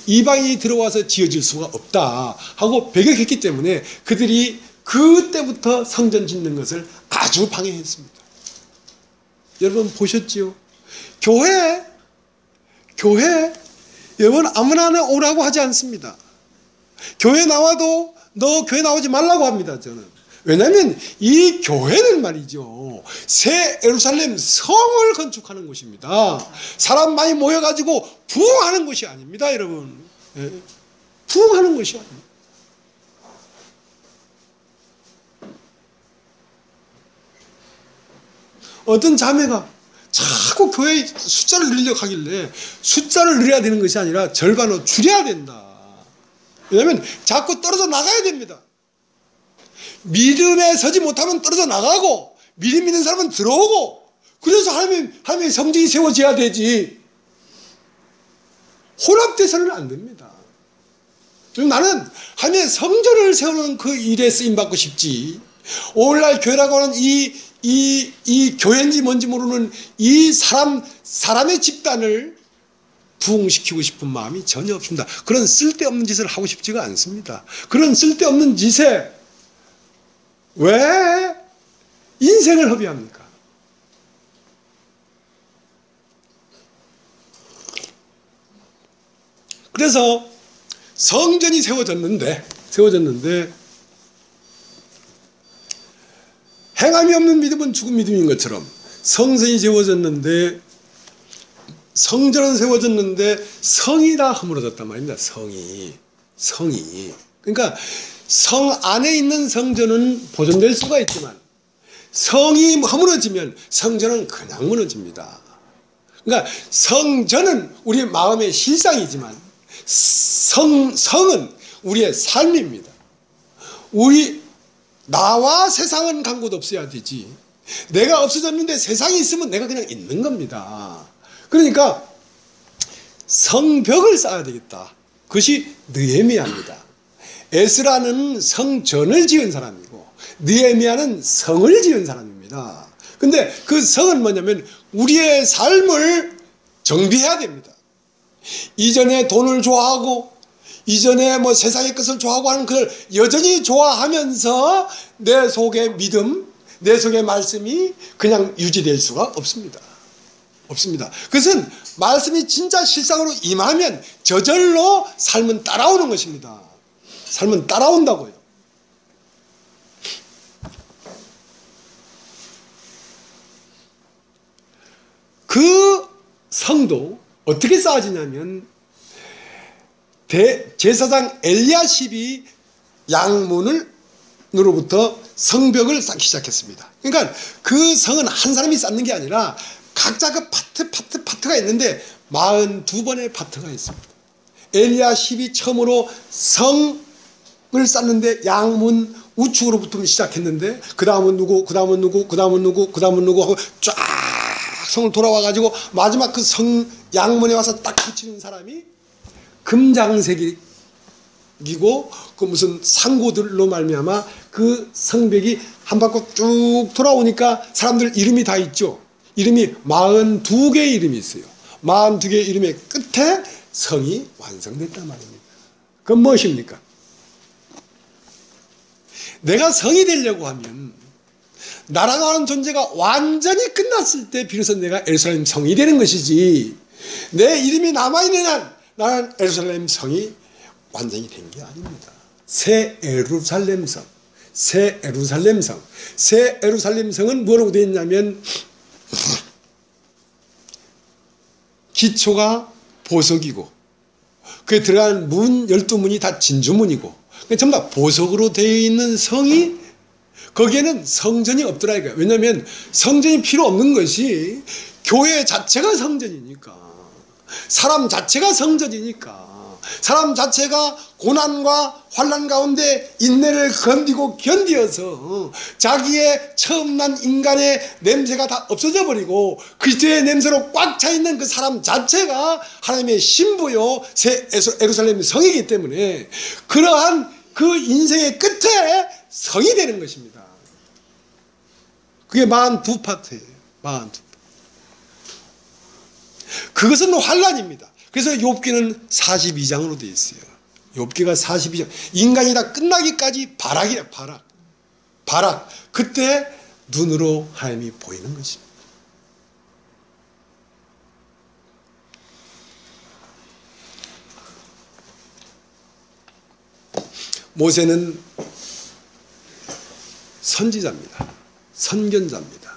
Speaker 1: 이방인이 들어와서 지어질 수가 없다 하고 배격했기 때문에 그들이 그때부터 성전 짓는 것을 아주 방해했습니다. 여러분 보셨지요? 교회 여러분 아무나 오라고 하지 않습니다. 교회 나와도 너 교회 나오지 말라고 합니다. 저는. 왜냐하면 이 교회는 말이죠, 새 예루살렘 성을 건축하는 곳입니다. 사람 많이 모여가지고 부흥하는 곳이 아닙니다. 여러분, 부흥하는 곳이 아닙니다. 어떤 자매가 자꾸 교회 숫자를 늘리려고 하길래 숫자를 늘려야 되는 것이 아니라 절반으로 줄여야 된다. 왜냐하면 자꾸 떨어져 나가야 됩니다. 믿음에 서지 못하면 떨어져 나가고 믿음 믿는 사람은 들어오고 그래서 하나님의 성전이 세워져야 되지. 혼합돼서는 안 됩니다. 나는 하나님의 성전을 세우는 그 일에 쓰임받고 싶지, 오늘날 교회라고 하는 이 교회인지 뭔지 모르는 이 사람의 집단을 부흥시키고 싶은 마음이 전혀 없습니다. 그런 쓸데없는 짓을 하고 싶지가 않습니다. 그런 쓸데없는 짓에 왜 인생을 허비합니까? 그래서 성전이 세워졌는데 행함이 없는 믿음은 죽은 믿음인 것처럼 성전이 세워졌는데 성전은 세워졌는데 성이 다 허물어졌단 말입니다. 성이. 그러니까 성 안에 있는 성전은 보존될 수가 있지만 성이 허물어지면 성전은 그냥 무너집니다. 그러니까 성전은 우리의 마음의 실상이지만 성은 우리의 삶입니다. 나와 세상은 간 곳 없어야 되지. 내가 없어졌는데 세상이 있으면 내가 그냥 있는 겁니다. 그러니까 성벽을 쌓아야 되겠다. 그것이 느헤미야입니다. 에스라는 성전을 지은 사람이고 느헤미야는 성을 지은 사람입니다. 근데 그 성은 뭐냐면 우리의 삶을 정비해야 됩니다. 이전에 돈을 좋아하고 이전에 뭐 세상의 것을 좋아하고 하는 그걸 여전히 좋아하면서 내 속의 믿음, 내 속의 말씀이 그냥 유지될 수가 없습니다. 그것은 말씀이 진짜 실상으로 임하면 저절로 삶은 따라오는 것입니다. 삶은 따라온다고요. 그 성도 어떻게 쌓아지냐면 제사장 엘리야십이 양문으로부터 성벽을 쌓기 시작했습니다. 그러니까 그 성은 한 사람이 쌓는 게 아니라 각자 그 파트가 있는데 42번의 파트가 있습니다. 엘리야십이 처음으로 성을 쌓는데 양문 우측으로부터 시작했는데 그 다음은 누구 하고 쫙 성을 돌아와가지고 마지막 그 성 양문에 와서 딱 붙이는 사람이 금장색이고 그 무슨 상고들로 말미암아 그 성벽이 한 바퀴 쭉 돌아오니까 사람들 이름이 다 있죠. 이름이 42개의 이름이 있어요. 42개의 이름의 끝에 성이 완성됐단 말입니다. 그건 무엇입니까? 내가 성이 되려고 하면 나라고 하는 존재가 완전히 끝났을 때 비로소 내가 예루살렘 성이 되는 것이지, 내 이름이 남아있는 한 나는 예루살렘 성이 완전히 된 게 아닙니다. 새 예루살렘 성은 뭐라고 되어 있냐면 기초가 보석이고 그에 들어간 문 12문이 다 진주문이고 전부 다 보석으로 되어 있는 성이, 거기에는 성전이 없더라 이거야. 왜냐하면 성전이 필요 없는 것이 교회 자체가 성전이니까, 사람 자체가 성전이니까, 사람 자체가 고난과 환난 가운데 인내를 견디어서 자기의 처음 난 인간의 냄새가 다 없어져 버리고 그리스도의 냄새로 꽉 차 있는 그 사람 자체가 하나님의 신부요 새 예루살렘 성이기 때문에 그러한 그 인생의 끝에 성이 되는 것입니다. 그게 42파트예요. 42파트. 그것은 환난입니다. 그래서 욥기는 42장으로 되어 있어요. 욥기가 42장. 인간이 다 끝나기까지 발악이에요. 발악. 그때 눈으로 하나님이 보이는 것입니다. 모세는 선지자입니다. 선견자입니다.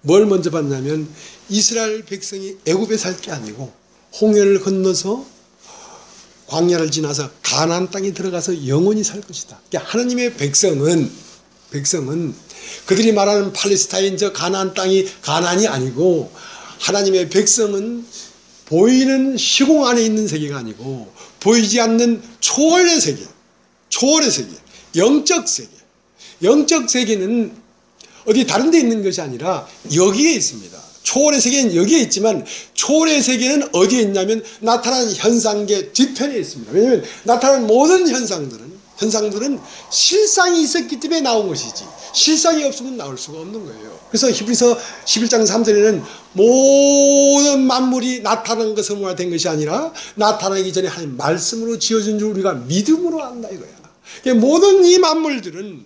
Speaker 1: 뭘 먼저 봤냐면 이스라엘 백성이 애굽에 살 게 아니고 홍해를 건너서 광야를 지나서 가나안 땅에 들어가서 영원히 살 것이다. 그러니까 하나님의 백성은 그들이 말하는 팔레스타인 저 가나안 땅이 가나안이 아니고, 하나님의 백성은 보이는 시공 안에 있는 세계가 아니고 보이지 않는 초월의 세계, 영적 세계. 영적 세계는 어디 다른 데 있는 것이 아니라 여기에 있습니다. 초월의 세계는 여기에 있지만 초월의 세계는 어디에 있냐면 나타나는 현상계 뒤편에 있습니다. 왜냐하면 나타나는 모든 현상들은 현상들은 실상이 있었기 때문에 나온 것이지 실상이 없으면 나올 수가 없는 거예요. 그래서 히브리서 11장 3절에는 모든 만물이 나타난 것으로 된 것이 아니라 나타나기 전에 하나님 말씀으로 지어진 줄 우리가 믿음으로 안다 이거야. 모든 이 만물들은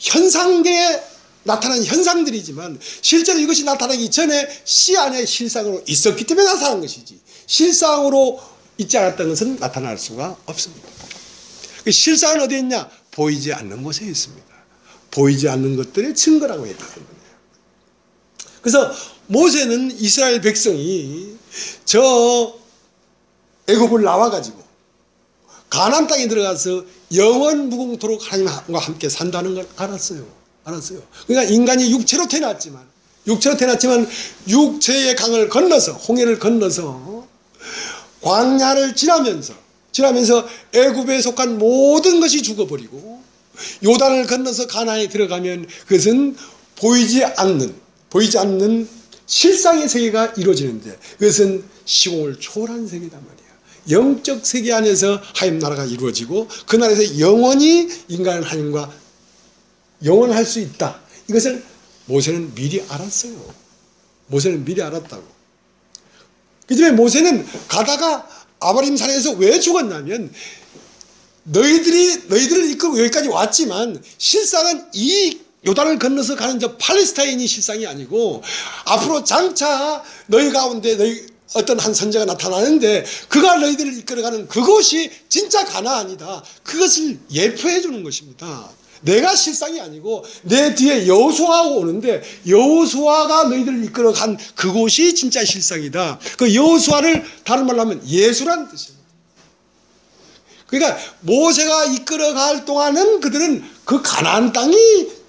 Speaker 1: 현상계에 나타난 현상들이지만 실제로 이것이 나타나기 전에 씨 안에 실상으로 있었기 때문에 나타난 것이지 실상으로 있지 않았던 것은 나타날 수가 없습니다. 실상은 어디에 있냐? 보이지 않는 곳에 있습니다. 보이지 않는 것들의 증거라고 했다는 거예요. 그래서 모세는 이스라엘 백성이 저 애굽을 나와가지고 가나안 땅에 들어가서 영원 무궁토록 하나님과 함께 산다는 걸 알았어요. 그러니까 인간이 육체로 태어났지만 육체의 강을 건너서 홍해를 건너서 광야를 지나면서 애굽에 속한 모든 것이 죽어버리고 요단을 건너서 가나안에 들어가면 그것은 보이지 않는 실상의 세계가 이루어지는데 그것은 시공을 초월한 세계단 말이야. 영적 세계 안에서 하나님 나라가 이루어지고 그 나라에서 영원히 인간은 하나님과 영원할 수 있다. 이것을 모세는 미리 알았어요. 모세는 미리 알았다고. 그 때문에 모세는 가다가 아바림 산에서 왜 죽었냐면 너희들을 이끌고 여기까지 왔지만 실상은 이 요단을 건너서 가는 저 팔레스타인이 실상이 아니고 앞으로 장차 너희 가운데 어떤 한 선자가 나타나는데 그가 너희들을 이끌어가는 그곳이 진짜 가나안이다. 그것을 예표해 주는 것입니다. 내가 실상이 아니고 내 뒤에 여호수아가 오는데 여호수아가 너희들을 이끌어간 그곳이 진짜 실상이다. 그 여호수아를 다른 말로 하면 예수란 뜻입니다. 그러니까 모세가 이끌어갈 동안은 그들은 그 가나안 땅이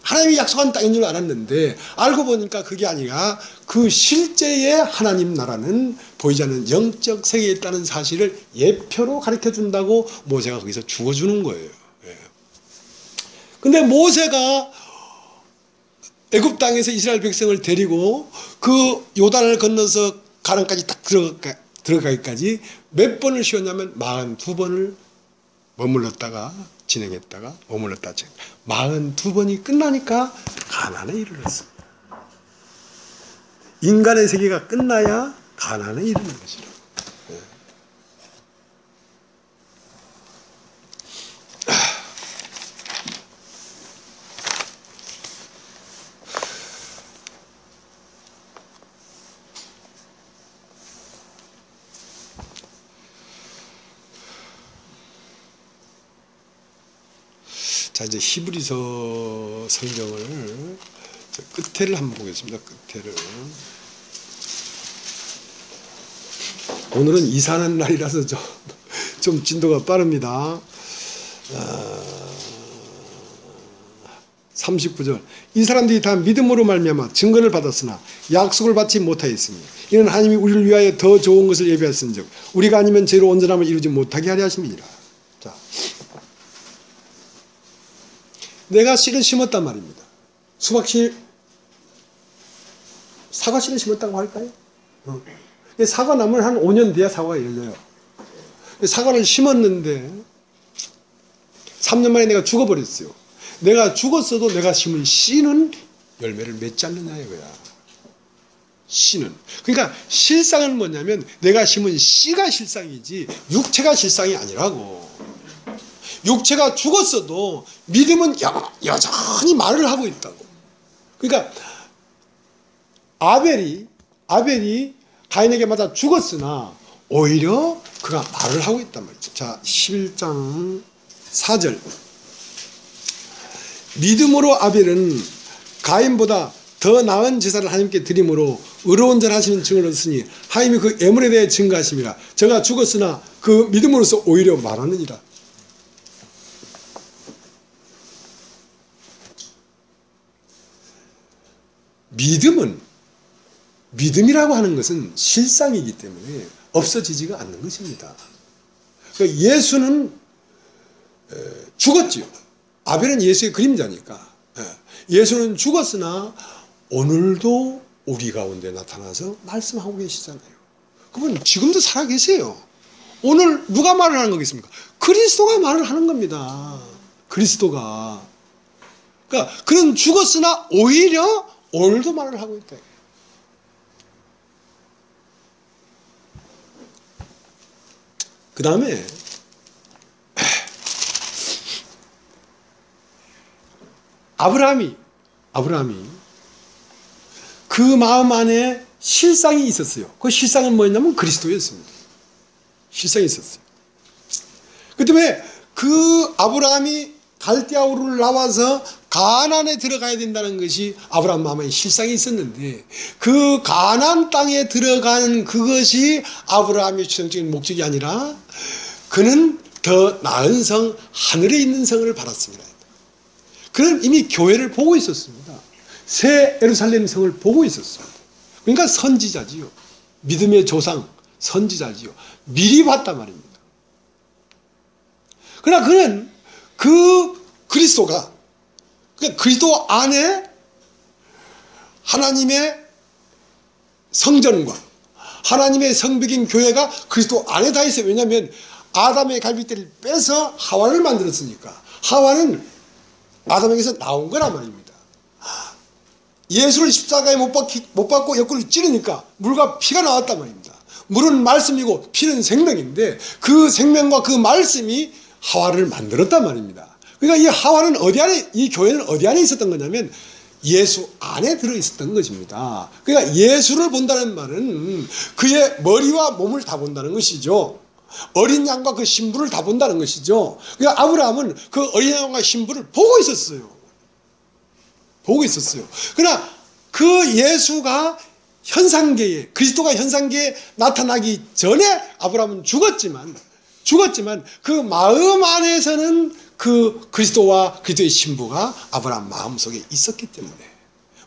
Speaker 1: 하나님이 약속한 땅인 줄 알았는데 알고 보니까 그게 아니라 그 실제의 하나님 나라는 보이지 않는 영적 세계에 있다는 사실을 예표로 가르쳐 준다고 모세가 거기서 죽어주는 거예요. 근데 모세가 애굽 땅에서 이스라엘 백성을 데리고 그 요단을 건너서 가나안까지 딱 들어가기까지 몇 번을 쉬었냐면 42번을 머물렀다가 진행했다가 머물렀다 42번이 끝나니까 가나안에 이르렀습니다. 인간의 세계가 끝나야 가나안에 이르는 것이라. 자, 이제 히브리서 성경을 끝에를 한번 보겠습니다. 끝에를. 오늘은 이사하는 날이라서 좀 진도가 빠릅니다. 39절. 이 사람들이 다 믿음으로 말미암아 증거를 받았으나 약속을 받지 못하였으니 이는 하나님이 우리를 위하여 더 좋은 것을 예비하였은즉 우리가 아니면 죄로 온전함을 이루지 못하게 하려 하심이니라. 자, 내가 씨를 심었단 말입니다. 사과씨를 심었다고 할까요? 사과 나무는 한 5년 뒤에 사과가 열려요. 사과를 심었는데 3년 만에 내가 죽어버렸어요. 내가 죽었어도 내가 심은 씨는 열매를 맺지 않느냐 이거야. 씨는. 그러니까 실상은 뭐냐면 내가 심은 씨가 실상이지 육체가 실상이 아니라고. 육체가 죽었어도 믿음은 여전히 말을 하고 있다고. 그러니까 아벨이 가인에게 맞아 죽었으나 오히려 그가 말을 하고 있단 말이죠. 자, 11장 4절. 믿음으로 아벨은 가인보다 더 나은 제사를 하나님께 드림으로 의로운 자를 하시는 증을 얻으니 하나님이 그 예물에 대해 증거하심이라. 저가 죽었으나 그 믿음으로서 오히려 말하느니라. 믿음이라고 하는 것은 실상이기 때문에 없어지지가 않는 것입니다. 그러니까 예수는 죽었지요. 아벨은 예수의 그림자니까. 예수는 죽었으나 오늘도 우리 가운데 나타나서 말씀하고 계시잖아요. 그분 지금도 살아계세요. 오늘 누가 말을 하는 거겠습니까? 그리스도가 말을 하는 겁니다. 그리스도가. 그러니까 그는 죽었으나 오히려 오늘도 말을 하고 있다. 그 다음에 아브라함이 그 마음 안에 실상이 있었어요. 그 실상은 뭐였냐면 그리스도였습니다. 실상이 있었어요. 그 때문에 그 아브라함이 갈대아 우르를 나와서 가나안에 들어가야 된다는 것이 아브라함 마음에 실상이 있었는데, 그 가나안 땅에 들어가는 그것이 아브라함의 최종적인 목적이 아니라 그는 더 나은 성, 하늘에 있는 성을 받았습니다. 그는 이미 교회를 보고 있었습니다. 새 예루살렘 성을 보고 있었어요. 그러니까 선지자지요. 믿음의 조상, 선지자지요. 미리 봤단 말입니다. 그러나 그는 그 그리스도가, 그리스도 안에 하나님의 성전과 하나님의 성벽인 교회가 그리스도 안에 다 있어요. 왜냐하면 아담의 갈빗대를 빼서 하와를 만들었으니까. 하와는 아담에게서 나온 거란 말입니다. 예수를 십자가에 못 박고 옆구리를 찌르니까 물과 피가 나왔단 말입니다. 물은 말씀이고 피는 생명인데, 그 생명과 그 말씀이 하와를 만들었단 말입니다. 그러니까 이 하와는 어디 안에, 이 교회는 어디 안에 있었던 거냐면 예수 안에 들어 있었던 것입니다. 그러니까 예수를 본다는 말은 그의 머리와 몸을 다 본다는 것이죠. 어린 양과 그 신부를 다 본다는 것이죠. 그러니까 아브라함은 그 어린 양과 신부를 보고 있었어요. 보고 있었어요. 그러나 그 예수가 현상계에, 그리스도가 현상계에 나타나기 전에 아브라함은 죽었지만 그 마음 안에서는 그 그리스도와 그리스도의 신부가 아브라함 마음속에 있었기 때문에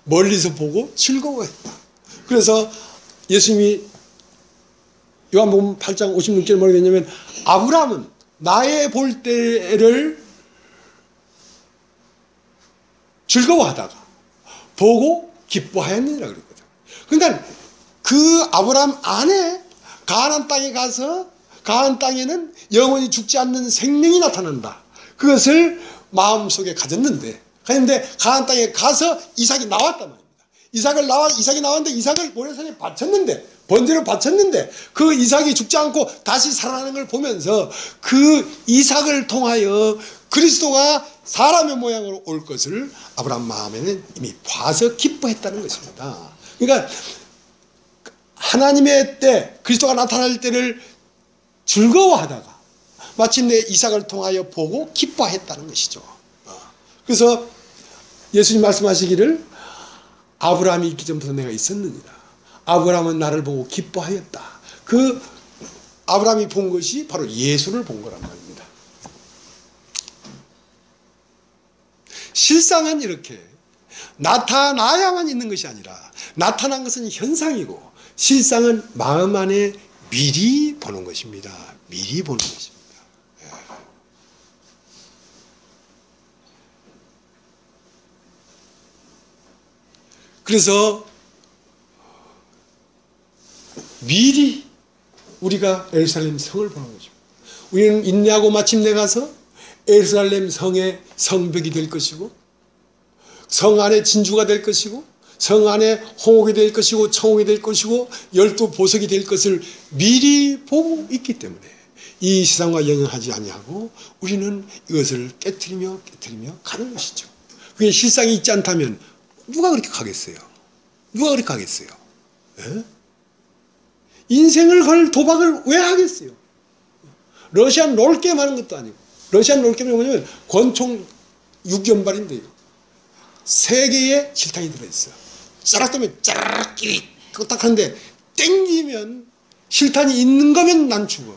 Speaker 1: 멀리서 보고 즐거워했다. 그래서 예수님이 요한복음 8장 56절에 뭐라고 했냐면, 아브라함은 나의 볼 때를 즐거워하다가 보고 기뻐하였느니라 그랬거든. 그러니까 그 아브라함 안에 가나안 땅에 가서, 가나안 땅에는 영원히 죽지 않는 생명이 나타난다. 그것을 마음속에 가졌는데 가나안 땅에 가서 이삭이 나왔단 말입니다. 이삭이 나왔는데 이삭을 모래산에 바쳤는데, 번제로 바쳤는데 그 이삭이 죽지 않고 다시 살아나는 걸 보면서 그 이삭을 통하여 그리스도가 사람의 모양으로 올 것을 아브라함 마음에는 이미 봐서 기뻐했다는 것입니다. 그러니까 하나님의 때, 그리스도가 나타날 때를 즐거워하다가 마침내 이삭을 통하여 보고 기뻐했다는 것이죠. 그래서 예수님 말씀하시기를 아브라함이 있기 전부터 내가 있었느니라. 아브라함은 나를 보고 기뻐하였다. 그 아브라함이 본 것이 바로 예수를 본 거란 말입니다. 실상은 이렇게 나타나야만 있는 것이 아니라, 나타난 것은 현상이고 실상은 마음 안에 미리 보는 것입니다. 미리 보는 것입니다. 그래서 미리 우리가 예루살렘 성을 보는 것입니다. 우리는 인내하고 마침내 가서 예루살렘 성의 성벽이 될 것이고, 성 안에 진주가 될 것이고, 성 안에 홍옥이 될 것이고, 청옥이 될 것이고, 12보석이 될 것을 미리 보고 있기 때문에 이 세상과 영향하지 아니하고 우리는 이것을 깨트리며 가는 것이죠. 그게 실상이 있지 않다면 누가 그렇게 가겠어요? 누가 그렇게 가겠어요? 에? 인생을 걸 도박을 왜 하겠어요? 러시안 롤게임 하는 것도 아니고, 러시안 롤게임이 뭐냐면 권총 6연발인데요. 3개의 실탄이 들어있어요. 짜락 뜨면 짜락 끼리 딱 하는데 땡기면, 실탄이 있는 거면 난 죽어.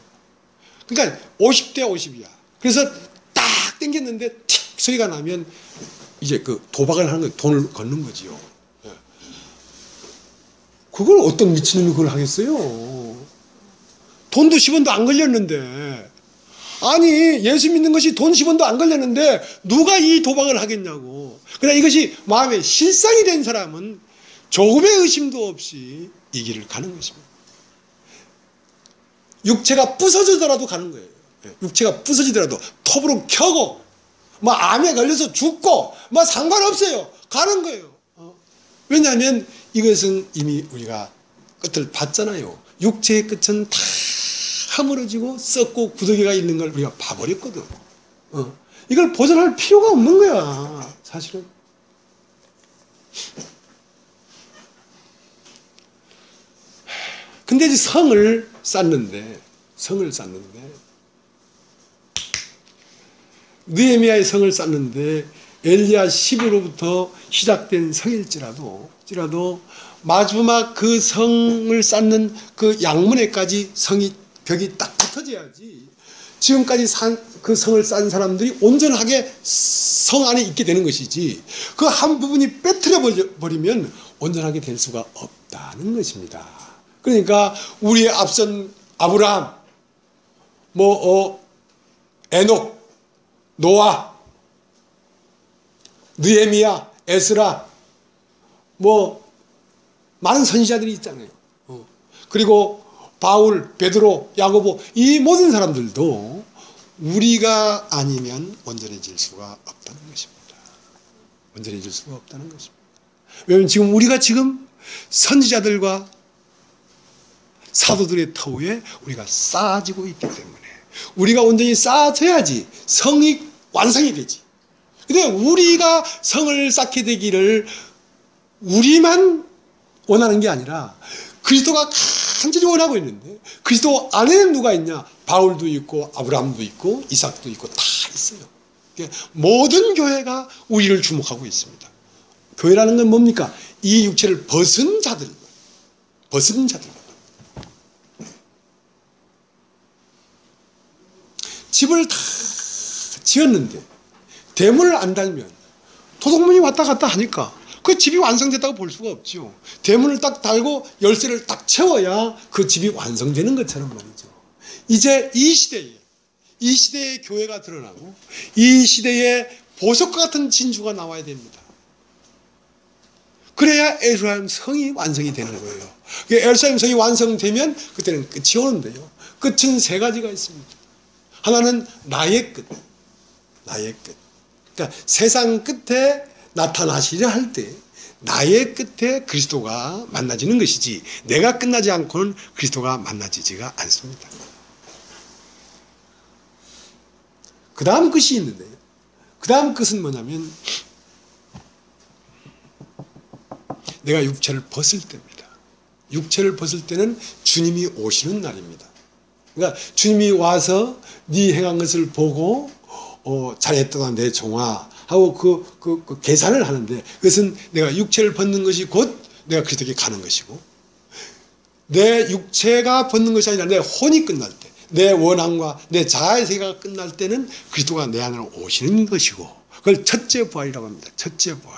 Speaker 1: 그러니까 50대 50이야. 그래서 딱 땡겼는데 틱 소리가 나면 이제 그 도박을 하는 거, 돈을 걷는 거지요. 그걸 어떤 미친놈이 그걸 하겠어요? 돈도 10원도 안 걸렸는데. 아니, 예수 믿는 것이 돈 10원도 안 걸렸는데 누가 이 도박을 하겠냐고. 그러나 이것이 마음에 실상이 된 사람은 조금의 의심도 없이 이 길을 가는 것입니다. 육체가 부서지더라도 가는 거예요. 육체가 부서지더라도 톱으로 켜고 뭐 암에 걸려서 죽고 뭐 상관없어요. 가는 거예요. 왜냐하면 이것은 이미 우리가 끝을 봤잖아요. 육체의 끝은 다 허물어지고 썩고 구더기가 있는 걸 우리가 봐버렸거든. 이걸 보존할 필요가 없는 거야, 사실은. 근데 이제 성을 쌓는데 느헤미야의 성을 쌓는데 엘리야 10으로부터 시작된 성일지라도 마지막 그 성을 쌓는 그 양문에까지 벽이 딱 붙어져야지 지금까지 그 성을 쌓은 사람들이 온전하게 성 안에 있게 되는 것이지, 그 한 부분이 빼뜨려 버리면 온전하게 될 수가 없다는 것입니다. 그러니까 우리의 앞선 아브라함, 에녹, 노아, 느헤미야, 에스라, 많은 선지자들이 있잖아요. 그리고 바울, 베드로, 야고보, 이 모든 사람들도 우리가 아니면 온전해질 수가 없다는 것입니다. 온전해질 수가 없다는 것입니다. 왜냐하면 우리가 지금 선지자들과 사도들의 터위에 우리가 쌓아지고 있기 때문에, 우리가 온전히 쌓아져야지 성이 완성이 되지. 근데 우리가 성을 쌓게 되기를 우리만 원하는 게 아니라 그리스도가 간절히 원하고 있는데, 그리스도 안에는 누가 있냐? 바울도 있고 아브라함도 있고 이삭도 있고 다 있어요. 모든 교회가 우리를 주목하고 있습니다. 교회라는 건 뭡니까? 이 육체를 벗은 자들. 집을 다 지었는데 대문을 안 달면 도둑놈이 왔다 갔다 하니까 그 집이 완성됐다고 볼 수가 없죠. 대문을 딱 달고 열쇠를 딱 채워야 그 집이 완성되는 것처럼 말이죠. 이제 이 시대에 교회가 드러나고 이 시대에 보석과 같은 진주가 나와야 됩니다. 그래야 예루살렘 성이 완성이 되는 거예요. 예루살렘 성이 완성되면 그때는 끝이 오는데요. 끝은 세 가지가 있습니다. 하나는 나의 끝. 그러니까 세상 끝에 나타나시려 할 때 나의 끝에 그리스도가 만나지는 것이지, 내가 끝나지 않고는 그리스도가 만나지지가 않습니다. 그 다음 끝이 있는데요. 그 다음 끝은 뭐냐면 내가 육체를 벗을 때입니다. 육체를 벗을 때는 주님이 오시는 날입니다. 그러니까 주님이 와서 네 행한 것을 보고 잘했다 내 종아 하고 그 계산을 하는데, 그것은 내가 육체를 벗는 것이 곧 내가 그리스도에게 가는 것이고, 내 육체가 벗는 것이 아니라 내 혼이 끝날 때, 내 원함과 내 자아의 세계가 끝날 때는 그리스도가 내 안으로 오시는 것이고, 그걸 첫째 부활이라고 합니다. 첫째 부활.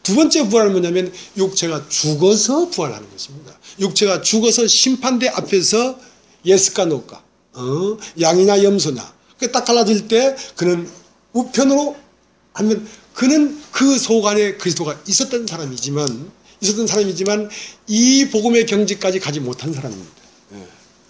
Speaker 1: 두 번째 부활은 뭐냐면 육체가 죽어서 부활하는 것입니다. 육체가 죽어서 심판대 앞에서 예스까 노까, 양이나 염소나 딱 갈라질 때 그는 우편으로 하면 그는 그 속 안에 그리스도가 있었던 사람이지만 이 복음의 경지까지 가지 못한 사람입니다.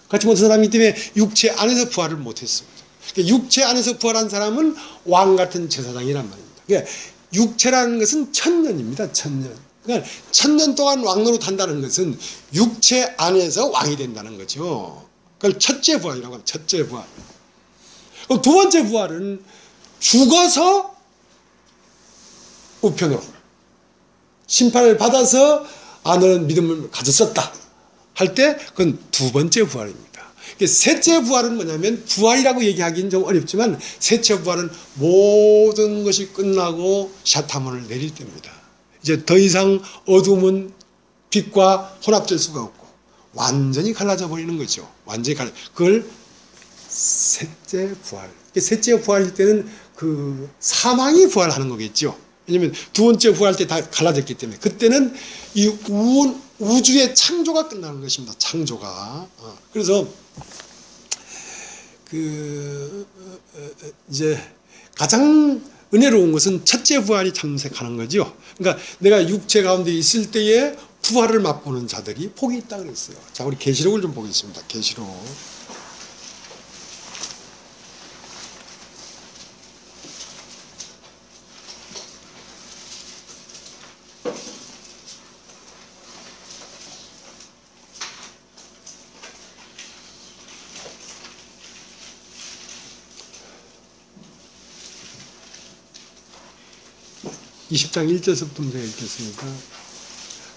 Speaker 1: 가지 못한 사람이기 때문에 육체 안에서 부활을 못했습니다. 육체 안에서 부활한 사람은 왕 같은 제사장이란 말입니다. 그러니까 육체라는 것은 천년입니다. 천년. 그러니까 천년 동안 왕노릇 한다는 것은 육체 안에서 왕이 된다는 거죠. 그걸 첫째 부활이라고 합니다. 첫째 부활. 두 번째 부활은 죽어서 우편으로 심판을 받아서 너는 믿음을 가졌었다 할 때 그건 두 번째 부활입니다. 셋째 부활은 뭐냐면, 부활이라고 얘기하기는 좀 어렵지만 셋째 부활은 모든 것이 끝나고 샤타문을 내릴 때입니다. 이제 더 이상 어둠은 빛과 혼합될 수가 없고 완전히 갈라져 버리는 거죠. 그걸 셋째 부활. 셋째 부활일 때는 그 사망이 부활하는 거겠죠. 왜냐하면 두 번째 부활 때 다 갈라졌기 때문에 그때는 이 우주의 창조가 끝나는 것입니다. 창조가. 그래서 이제 가장 은혜로운 것은 첫째 부활이 참석하는 거죠. 그러니까 내가 육체 가운데 있을 때에 부활을 맛보는 자들이 복이 있다 그랬어요. 자, 우리 계시록을 좀 보겠습니다. 계시록. 20장 1절부터 제가 읽겠습니다.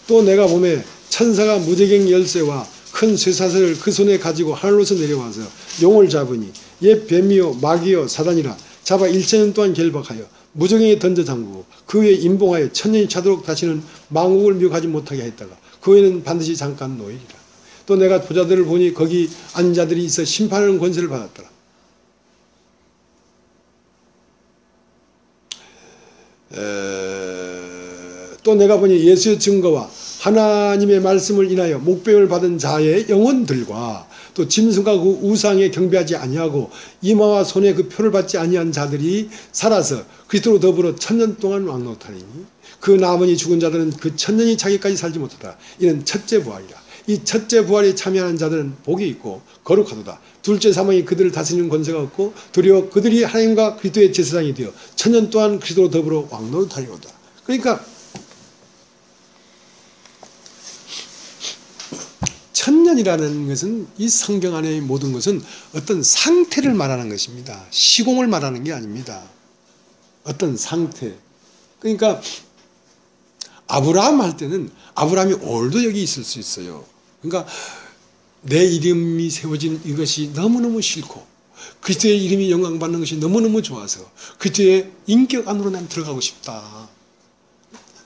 Speaker 1: 또 내가 보매 천사가 무저갱 열쇠와 큰 쇠사슬을 그 손에 가지고 하늘로서 내려와서 용을 잡으니 옛 뱀이요 마귀요 사단이라 잡아 1000년 동안 결박하여 무저갱에 던져 잠그고 그 위에 임봉하여 1000년이 차도록 다시는 만국을 미혹하지 못하게 했다가 그 후에는 반드시 잠깐 노예리라. 또 내가 보자들을 보니 거기 앉은 자들이 있어 심판하는 권세를 받았더라. 또 내가 보니 예수의 증거와 하나님의 말씀을 인하여 목배임을 받은 자의 영혼들과 또 짐승과 그 우상에 경배하지 아니하고 이마와 손에 그 표를 받지 아니한 자들이 살아서 그리스도로 더불어 1000년 동안 왕노하리니 그 남은이 죽은 자들은 그 1000년이 차기까지 살지 못하다. 이는 첫째 부활이라. 이 첫째 부활에 참여하는 자들은 복이 있고 거룩하도다. 둘째 사망이 그들을 다스리는 권세가 없고 도리어 그들이 하나님과 그리스도의 제사장이 되어 1000년 동안 그리스도로 더불어 왕노하리로다. 그러니까 1000년이라는 것은 이 성경 안의 모든 것은 어떤 상태를 말하는 것입니다. 시공을 말하는 게 아닙니다. 어떤 상태. 그러니까 아브라함 할 때는 아브라함이 오늘도 여기 있을 수 있어요. 그러니까 내 이름이 세워진 이것이 너무너무 싫고 그리스도의 이름이 영광받는 것이 너무너무 좋아서 그리스도의 인격 안으로 난 들어가고 싶다.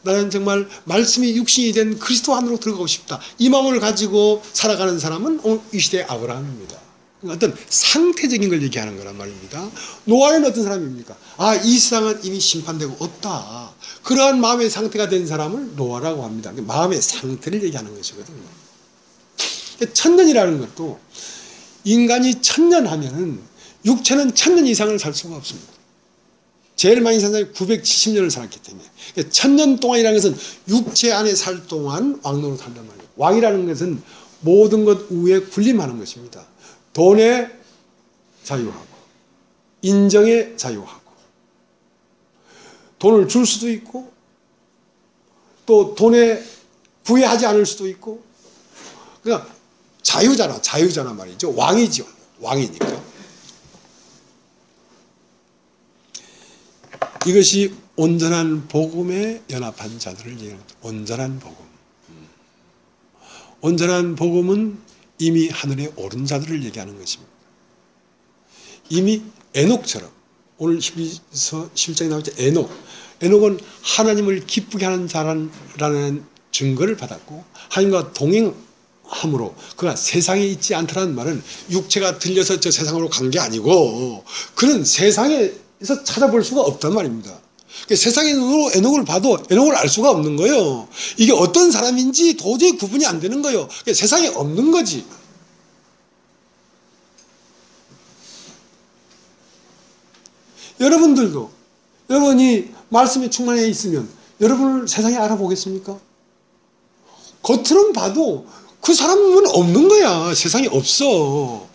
Speaker 1: 나는 정말 말씀이 육신이 된 그리스도 안으로 들어가고 싶다. 이 마음을 가지고 살아가는 사람은 오늘 이 시대의 아브라함입니다. 어떤 상태적인 걸 얘기하는 거란 말입니다. 노아는 어떤 사람입니까? 아, 이 세상은 이미 심판되고 없다. 그러한 마음의 상태가 된 사람을 노아라고 합니다. 마음의 상태를 얘기하는 것이거든요. 1000년이라는 것도 인간이 1000년 하면은 육체는 1000년 이상을 살 수가 없습니다. 제일 많이 산 사람이 970년을 살았기 때문에 1000년 동안이라는 것은 육체 안에 살 동안 왕노로 산단 말이에요. 왕이라는 것은 모든 것 위에 군림하는 것입니다. 돈에 자유하고 인정에 자유하고 돈을 줄 수도 있고 또 돈에 구애하지 않을 수도 있고 그러니까 자유잖아 말이죠. 왕이죠. 왕이니까. 이것이 온전한 복음에 연합한 자들을 얘기합니다. 온전한 복음. 온전한 복음은 이미 하늘에 오른 자들을 얘기하는 것입니다. 이미 에녹처럼 오늘 11장에 나오죠. 에녹은 하나님을 기쁘게 하는 자라는 증거를 받았고 하나님과 동행함으로 그가 세상에 있지 않다는 말은 육체가 들려서 저 세상으로 간 게 아니고 그는 세상에서 찾아볼 수가 없단 말입니다. 세상의 눈으로 에녹을 봐도 에녹을 알 수가 없는 거예요. 이게 어떤 사람인지 도저히 구분이 안 되는 거예요. 세상에 없는 거지. 여러분들도 여러분이 말씀에 충만해 있으면 여러분을 세상에 알아보겠습니까? 겉으로는 봐도 그 사람은 없는 거야. 세상에 없어.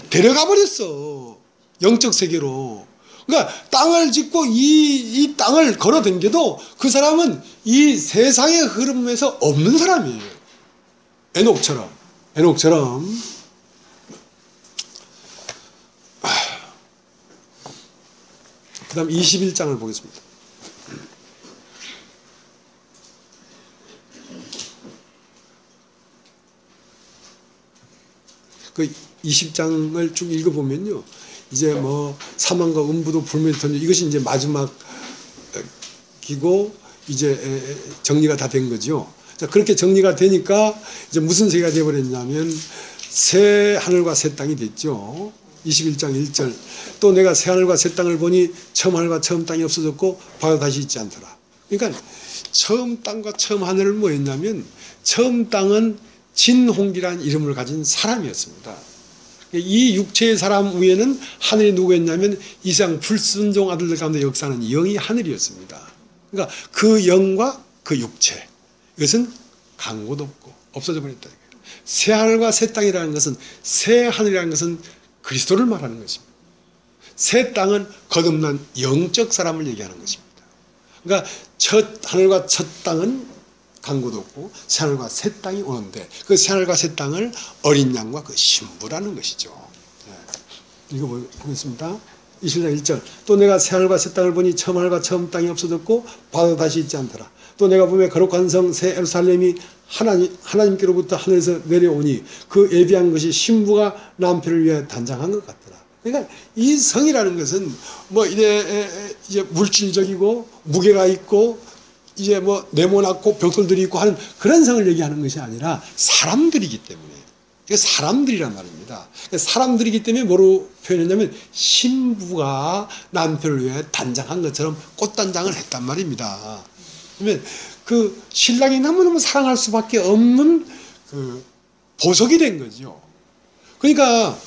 Speaker 1: 데려가 버렸어. 영적 세계로. 그러니까 땅을 짓고 이 땅을 걸어 댕겨도 그 사람은 이 세상의 흐름에서 없는 사람이에요. 에녹처럼. 그 다음 21장을 보겠습니다. 그 20장을 쭉 읽어보면요. 이제 뭐 사망과 음부도 불멸 던져 이것이 이제 마지막 기고 이제 정리가 다 된 거죠. 자, 그렇게 정리가 되니까 이제 무슨 세계가 되어버렸냐면 새 하늘과 새 땅이 됐죠. 21장 1절 또 내가 새 하늘과 새 땅을 보니 처음 하늘과 처음 땅이 없어졌고 바로 다시 있지 않더라. 그러니까 처음 땅과 처음 하늘은 뭐였냐면 처음 땅은 진홍기라는 이름을 가진 사람이었습니다. 이 육체의 사람 위에는 하늘이 누구였냐면 이 세상 불순종 아들들 가운데 역사하는 영이 하늘이었습니다. 그러니까 그 영과 그 육체 이것은 간 곳 없고 없어져 버렸다. 새 하늘과 새 땅이라는 것은 새 하늘이라는 것은 그리스도를 말하는 것입니다. 새 땅은 거듭난 영적 사람을 얘기하는 것입니다. 그러니까 첫 하늘과 첫 땅은 간 곳 없고 새 하늘과 새 땅이 오는데 그 새 하늘과 새 땅을 어린 양과 그 신부라는 것이죠. 네. 읽어보겠습니다. 21장 1절. 또 내가 새하늘과 새 땅을 보니 처음 하늘과 처음 땅이 없어졌고 바다도 다시 있지 않더라. 또 내가 보며 거룩한 성 새 예루살렘이 하나님께로부터 하늘에서 내려오니 그 예비한 것이 신부가 남편을 위해 단장한 것 같더라. 그러니까 이 성이라는 것은 뭐 이제 물질적이고 무게가 있고 이제 뭐 네모났고 벽돌들이 있고 하는 그런 성을 얘기하는 것이 아니라 사람들이기 때문에, 사람들이란 말입니다. 사람들이기 때문에 뭐로 표현했냐면 신부가 남편을 위해 단장한 것처럼 꽃단장을 했단 말입니다. 그러면 그 신랑이 너무너무 사랑할 수밖에 없는 그 보석이 된 거죠. 그러니까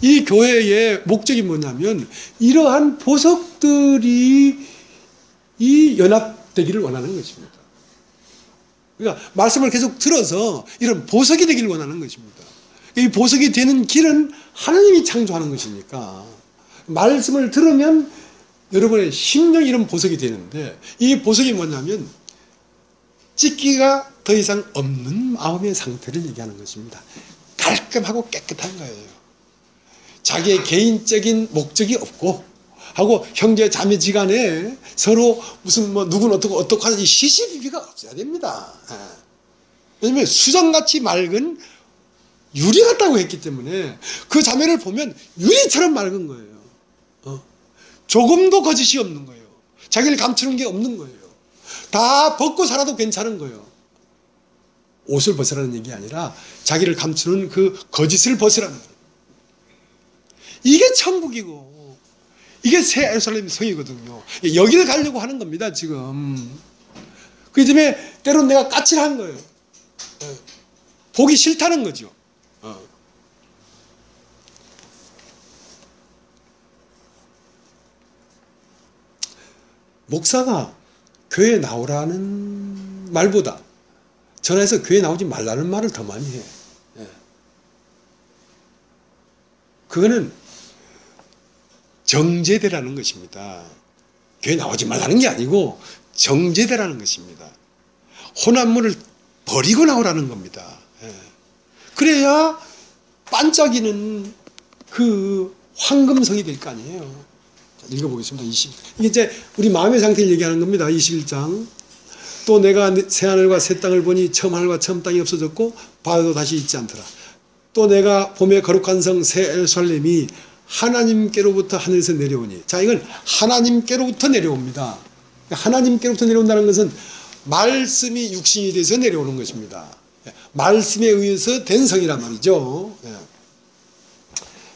Speaker 1: 이 교회의 목적이 뭐냐면 이러한 보석들이 이 연합되기를 원하는 것입니다. 그러니까 말씀을 계속 들어서 이런 보석이 되기를 원하는 것입니다. 이 보석이 되는 길은 하나님이 창조하는 것이니까 말씀을 들으면 여러분의 심령이 이런 보석이 되는데, 이 보석이 뭐냐면 찢기가 더 이상 없는 마음의 상태를 얘기하는 것입니다. 깔끔하고 깨끗한 거예요. 자기의 개인적인 목적이 없고 하고 형제 자매지간에 서로 무슨 뭐 누구는 어떻고 하는 이 시시비비가 없어야 됩니다. 왜냐하면 수정같이 맑은 유리 같다고 했기 때문에 그 자매를 보면 유리처럼 맑은 거예요. 조금도 거짓이 없는 거예요. 자기를 감추는 게 없는 거예요. 다 벗고 살아도 괜찮은 거예요. 옷을 벗으라는 얘기 아니라 자기를 감추는 그 거짓을 벗으라는 거예요. 이게 천국이고 이게 새 예루살렘 성이거든요. 여기를 가려고 하는 겁니다, 지금. 그 때문에 때로는 내가 까칠한 거예요. 보기 싫다는 거죠. 목사가 교회에 나오라는 말보다 전화해서 교회에 나오지 말라는 말을 더 많이 해. 그거는 정제대라는 것입니다. 교회 나오지 말라는 게 아니고 정제대라는 것입니다. 혼합물을 버리고 나오라는 겁니다. 그래야 반짝이는 그 황금성이 될 거 아니에요. 읽어보겠습니다. 이게 이제 우리 마음의 상태를 얘기하는 겁니다. 21장. 또 내가 새하늘과 새 땅을 보니 처음 하늘과 처음 땅이 없어졌고 바다도 다시 있지 않더라. 또 내가 봄에 거룩한 성 새 예루살렘이 하나님께로부터 하늘에서 내려오니. 자, 이건 하나님께로부터 내려옵니다. 하나님께로부터 내려온다는 것은 말씀이 육신이 돼서 내려오는 것입니다. 말씀에 의해서 된 성이란 말이죠.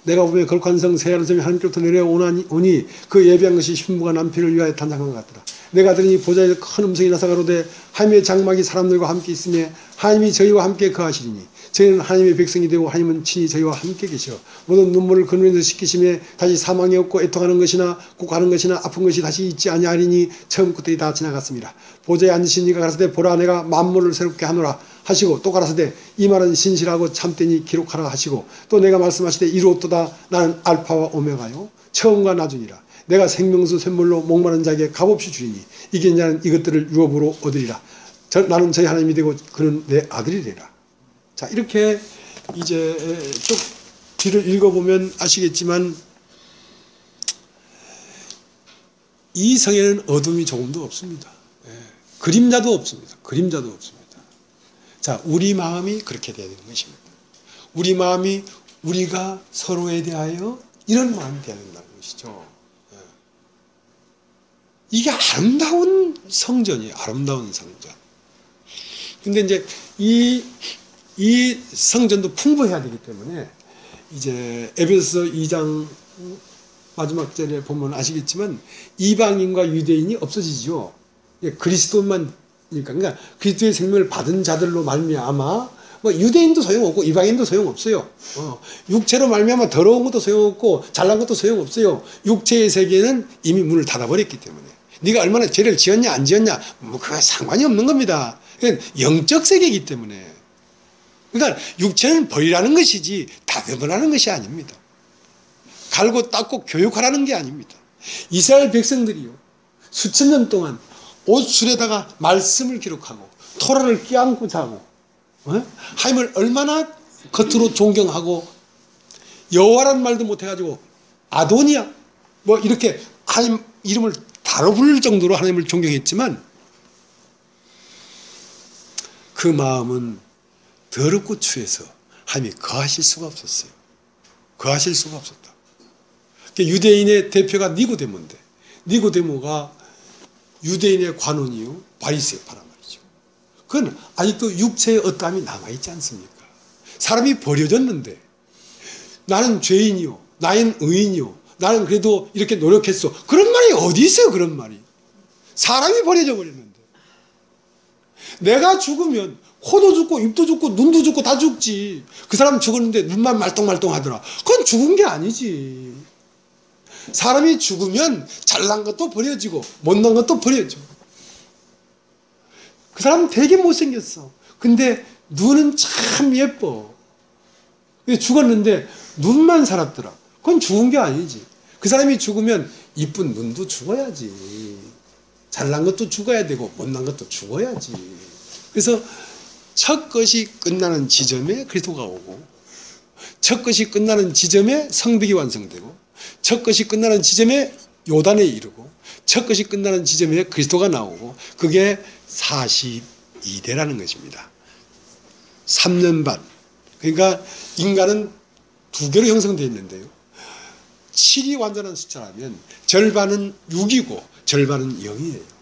Speaker 1: 내가 보면 거룩한 성 새 예루살렘이 하나님께로부터 내려오니 그 예비한 것이 신부가 남편을 위하여 단장한 것 같더라. 내가 들으니 보좌에서 큰 음성이 나서 가로되 하나님의 장막이 사람들과 함께 있으며 하나님이 저희와 함께 거하시리니 저희는 하나님의 백성이 되고 하나님은 친히 저희와 함께 계시어 모든 눈물을 그 눈에서 씻기심에 다시 사망이 없고 애통하는 것이나 곡하는 것이나 아픈 것이 다시 있지 아니하리니 처음 것들이 다 지나갔습니다. 보좌에 앉으신 이가 가라사대 보라 내가 만물을 새롭게 하노라 하시고 또 가라사대 이 말은 신실하고 참되니 기록하라 하시고 또 내가 말씀하시되 이루었도다 나는 알파와 오메가요 처음과 나중이라 내가 생명수 샘물로 목마른 자에게 값없이 주리니 이긴 자는 이것들을 유업으로 얻으리라. 나는 저희 하나님이 되고 그는 내 아들이 되리라. 자, 이렇게 이제 쭉 뒤를 읽어보면 아시겠지만 이 성에는 어둠이 조금도 없습니다. 그림자도 없습니다. 그림자도 없습니다. 자, 우리 마음이 그렇게 돼야 되는 것입니다. 우리 마음이 우리가 서로에 대하여 이런 마음이 돼야 된다는 것이죠. 이게 아름다운 성전이에요. 아름다운 성전. 근데 이제 이 성전도 풍부해야 되기 때문에 이제 에베소서 2장 마지막 절에 보면 아시겠지만 이방인과 유대인이 없어지죠. 그리스도만 그러니까 그리스도의 생명을 받은 자들로 말미암아 뭐 유대인도 소용없고 이방인도 소용없어요. 육체로 말미암아 더러운 것도 소용없고 잘난 것도 소용없어요. 육체의 세계는 이미 문을 닫아버렸기 때문에 네가 얼마나 죄를 지었냐 안 지었냐 뭐 그거 상관이 없는 겁니다. 그건 영적 세계이기 때문에. 그러니까 육체는 버리라는 것이지 다듬으라는 것이 아닙니다. 갈고 닦고 교육하라는 게 아닙니다. 이스라엘 백성들이요 수천 년 동안 옷술에다가 말씀을 기록하고 토라를 껴안고 자고 하나님을 얼마나 겉으로 존경하고 여호와라는 말도 못해가지고 아도니아 뭐 이렇게 하나님 이름을 다뤄 부를 정도로 하나님을 존경했지만 그 마음은 더럽고 추해서 하나님이 거하실 수가 없었어요. 거하실 수가 없었다. 유대인의 대표가 니고데모인데 니고데모가 유대인의 관원이요 바리새파란 말이죠. 그건 아직도 육체의 어떠함이 남아있지 않습니까? 사람이 버려졌는데 나는 죄인이요 나는 의인이요 나는 그래도 이렇게 노력했어. 그런 말이 어디 있어요? 그런 말이. 사람이 버려져 버렸는데 내가 죽으면 코도 죽고 입도 죽고 눈도 죽고 다 죽지. 그 사람 죽었는데 눈만 말똥말똥하더라. 그건 죽은 게 아니지. 사람이 죽으면 잘난 것도 버려지고 못난 것도 버려져. 그 사람은 되게 못생겼어. 근데 눈은 참 예뻐. 죽었는데 눈만 살았더라. 그건 죽은 게 아니지. 그 사람이 죽으면 이쁜 눈도 죽어야지. 잘난 것도 죽어야 되고 못난 것도 죽어야지. 그래서 첫 것이 끝나는 지점에 그리스도가 오고 첫 것이 끝나는 지점에 성벽이 완성되고 첫 것이 끝나는 지점에 요단에 이르고 첫 것이 끝나는 지점에 그리스도가 나오고 그게 42대라는 것입니다. 3년 반. 그러니까 인간은 두 개로 형성되어 있는데요. 7이 완전한 숫자라면 절반은 6이고 절반은 0이에요.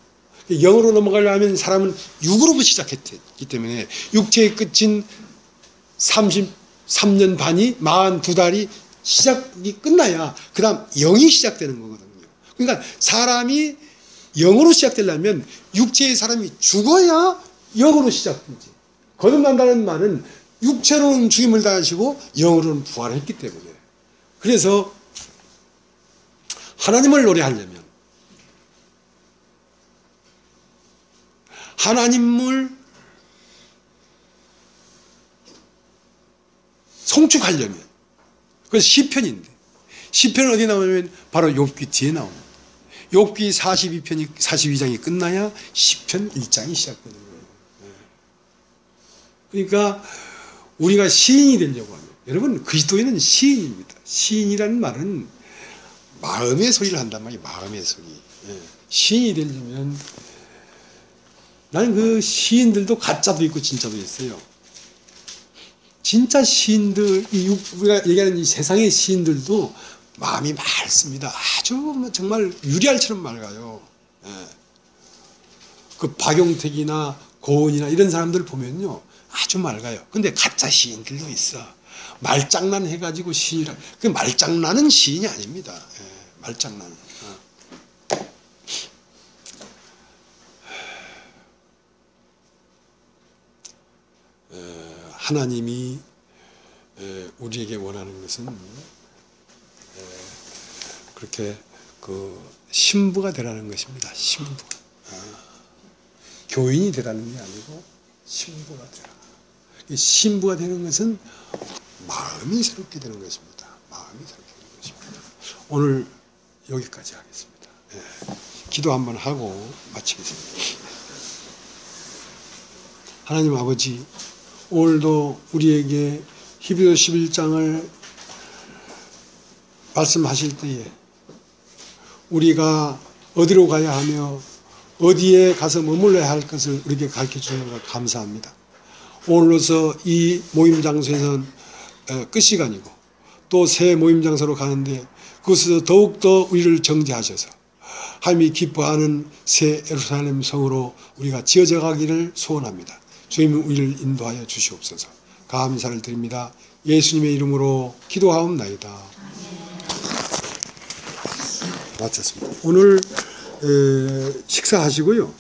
Speaker 1: 0으로 넘어가려면 사람은 6으로부터 시작했기 때문에 육체의 끝인 33년 반이 42달이 시작이 끝나야 그 다음 0이 시작되는 거거든요. 그러니까 사람이 0으로 시작되려면 육체의 사람이 죽어야 0으로 시작되지. 거듭난다는 말은 육체로는 죽임을 당하시고 영으로는 부활했기 때문에. 그래서 하나님을 노래하려면 하나님을 송축하려면 그래서 시편인데 시편은 어디 나오냐면 바로 욥기 뒤에 나옵니다. 욥기 42장이 끝나야 시편 1장이 시작되는 거예요. 그러니까 우리가 시인이 되려고 하면 여러분 그리스도인은 시인입니다. 시인이라는 말은 마음의 소리를 한단 말이에요. 마음의 소리. 시인이 되려면 나는 그 시인들도 가짜도 있고 진짜도 있어요. 진짜 시인들, 우리가 얘기하는 이 세상의 시인들도 마음이 맑습니다. 아주 정말 유리알처럼 맑아요. 그 박용택이나 고은이나 이런 사람들 보면요. 아주 맑아요. 근데 가짜 시인들도 있어. 말장난 해가지고 시인이라. 그 말장난은 시인이 아닙니다. 말장난. 하나님이 우리에게 원하는 것은 그렇게 그 신부가 되라는 것입니다. 신부가. 교인이 되라는 게 아니고 신부가 되라. 신부가 되는 것은 마음이 새롭게 되는 것입니다. 마음이 새롭게 되는 것입니다. 오늘 여기까지 하겠습니다. 기도 한번 하고 마치겠습니다. 하나님 아버지, 오늘도 우리에게 히브리서 11장을 말씀하실 때에 우리가 어디로 가야 하며 어디에 가서 머물러야 할 것을 우리에게 가르쳐 주셔서 감사합니다. 오늘로서 이 모임 장소에서는 끝 시간이고 또 새 모임 장소로 가는데 그것에서 더욱더 우리를 정죄하셔서 하나님이 기뻐하는 새 예루살렘 성으로 우리가 지어져 가기를 소원합니다. 주님 우리를 인도하여 주시옵소서. 감사를 드립니다. 예수님의 이름으로 기도하옵나이다. 마쳤습니다. 오늘 식사하시고요.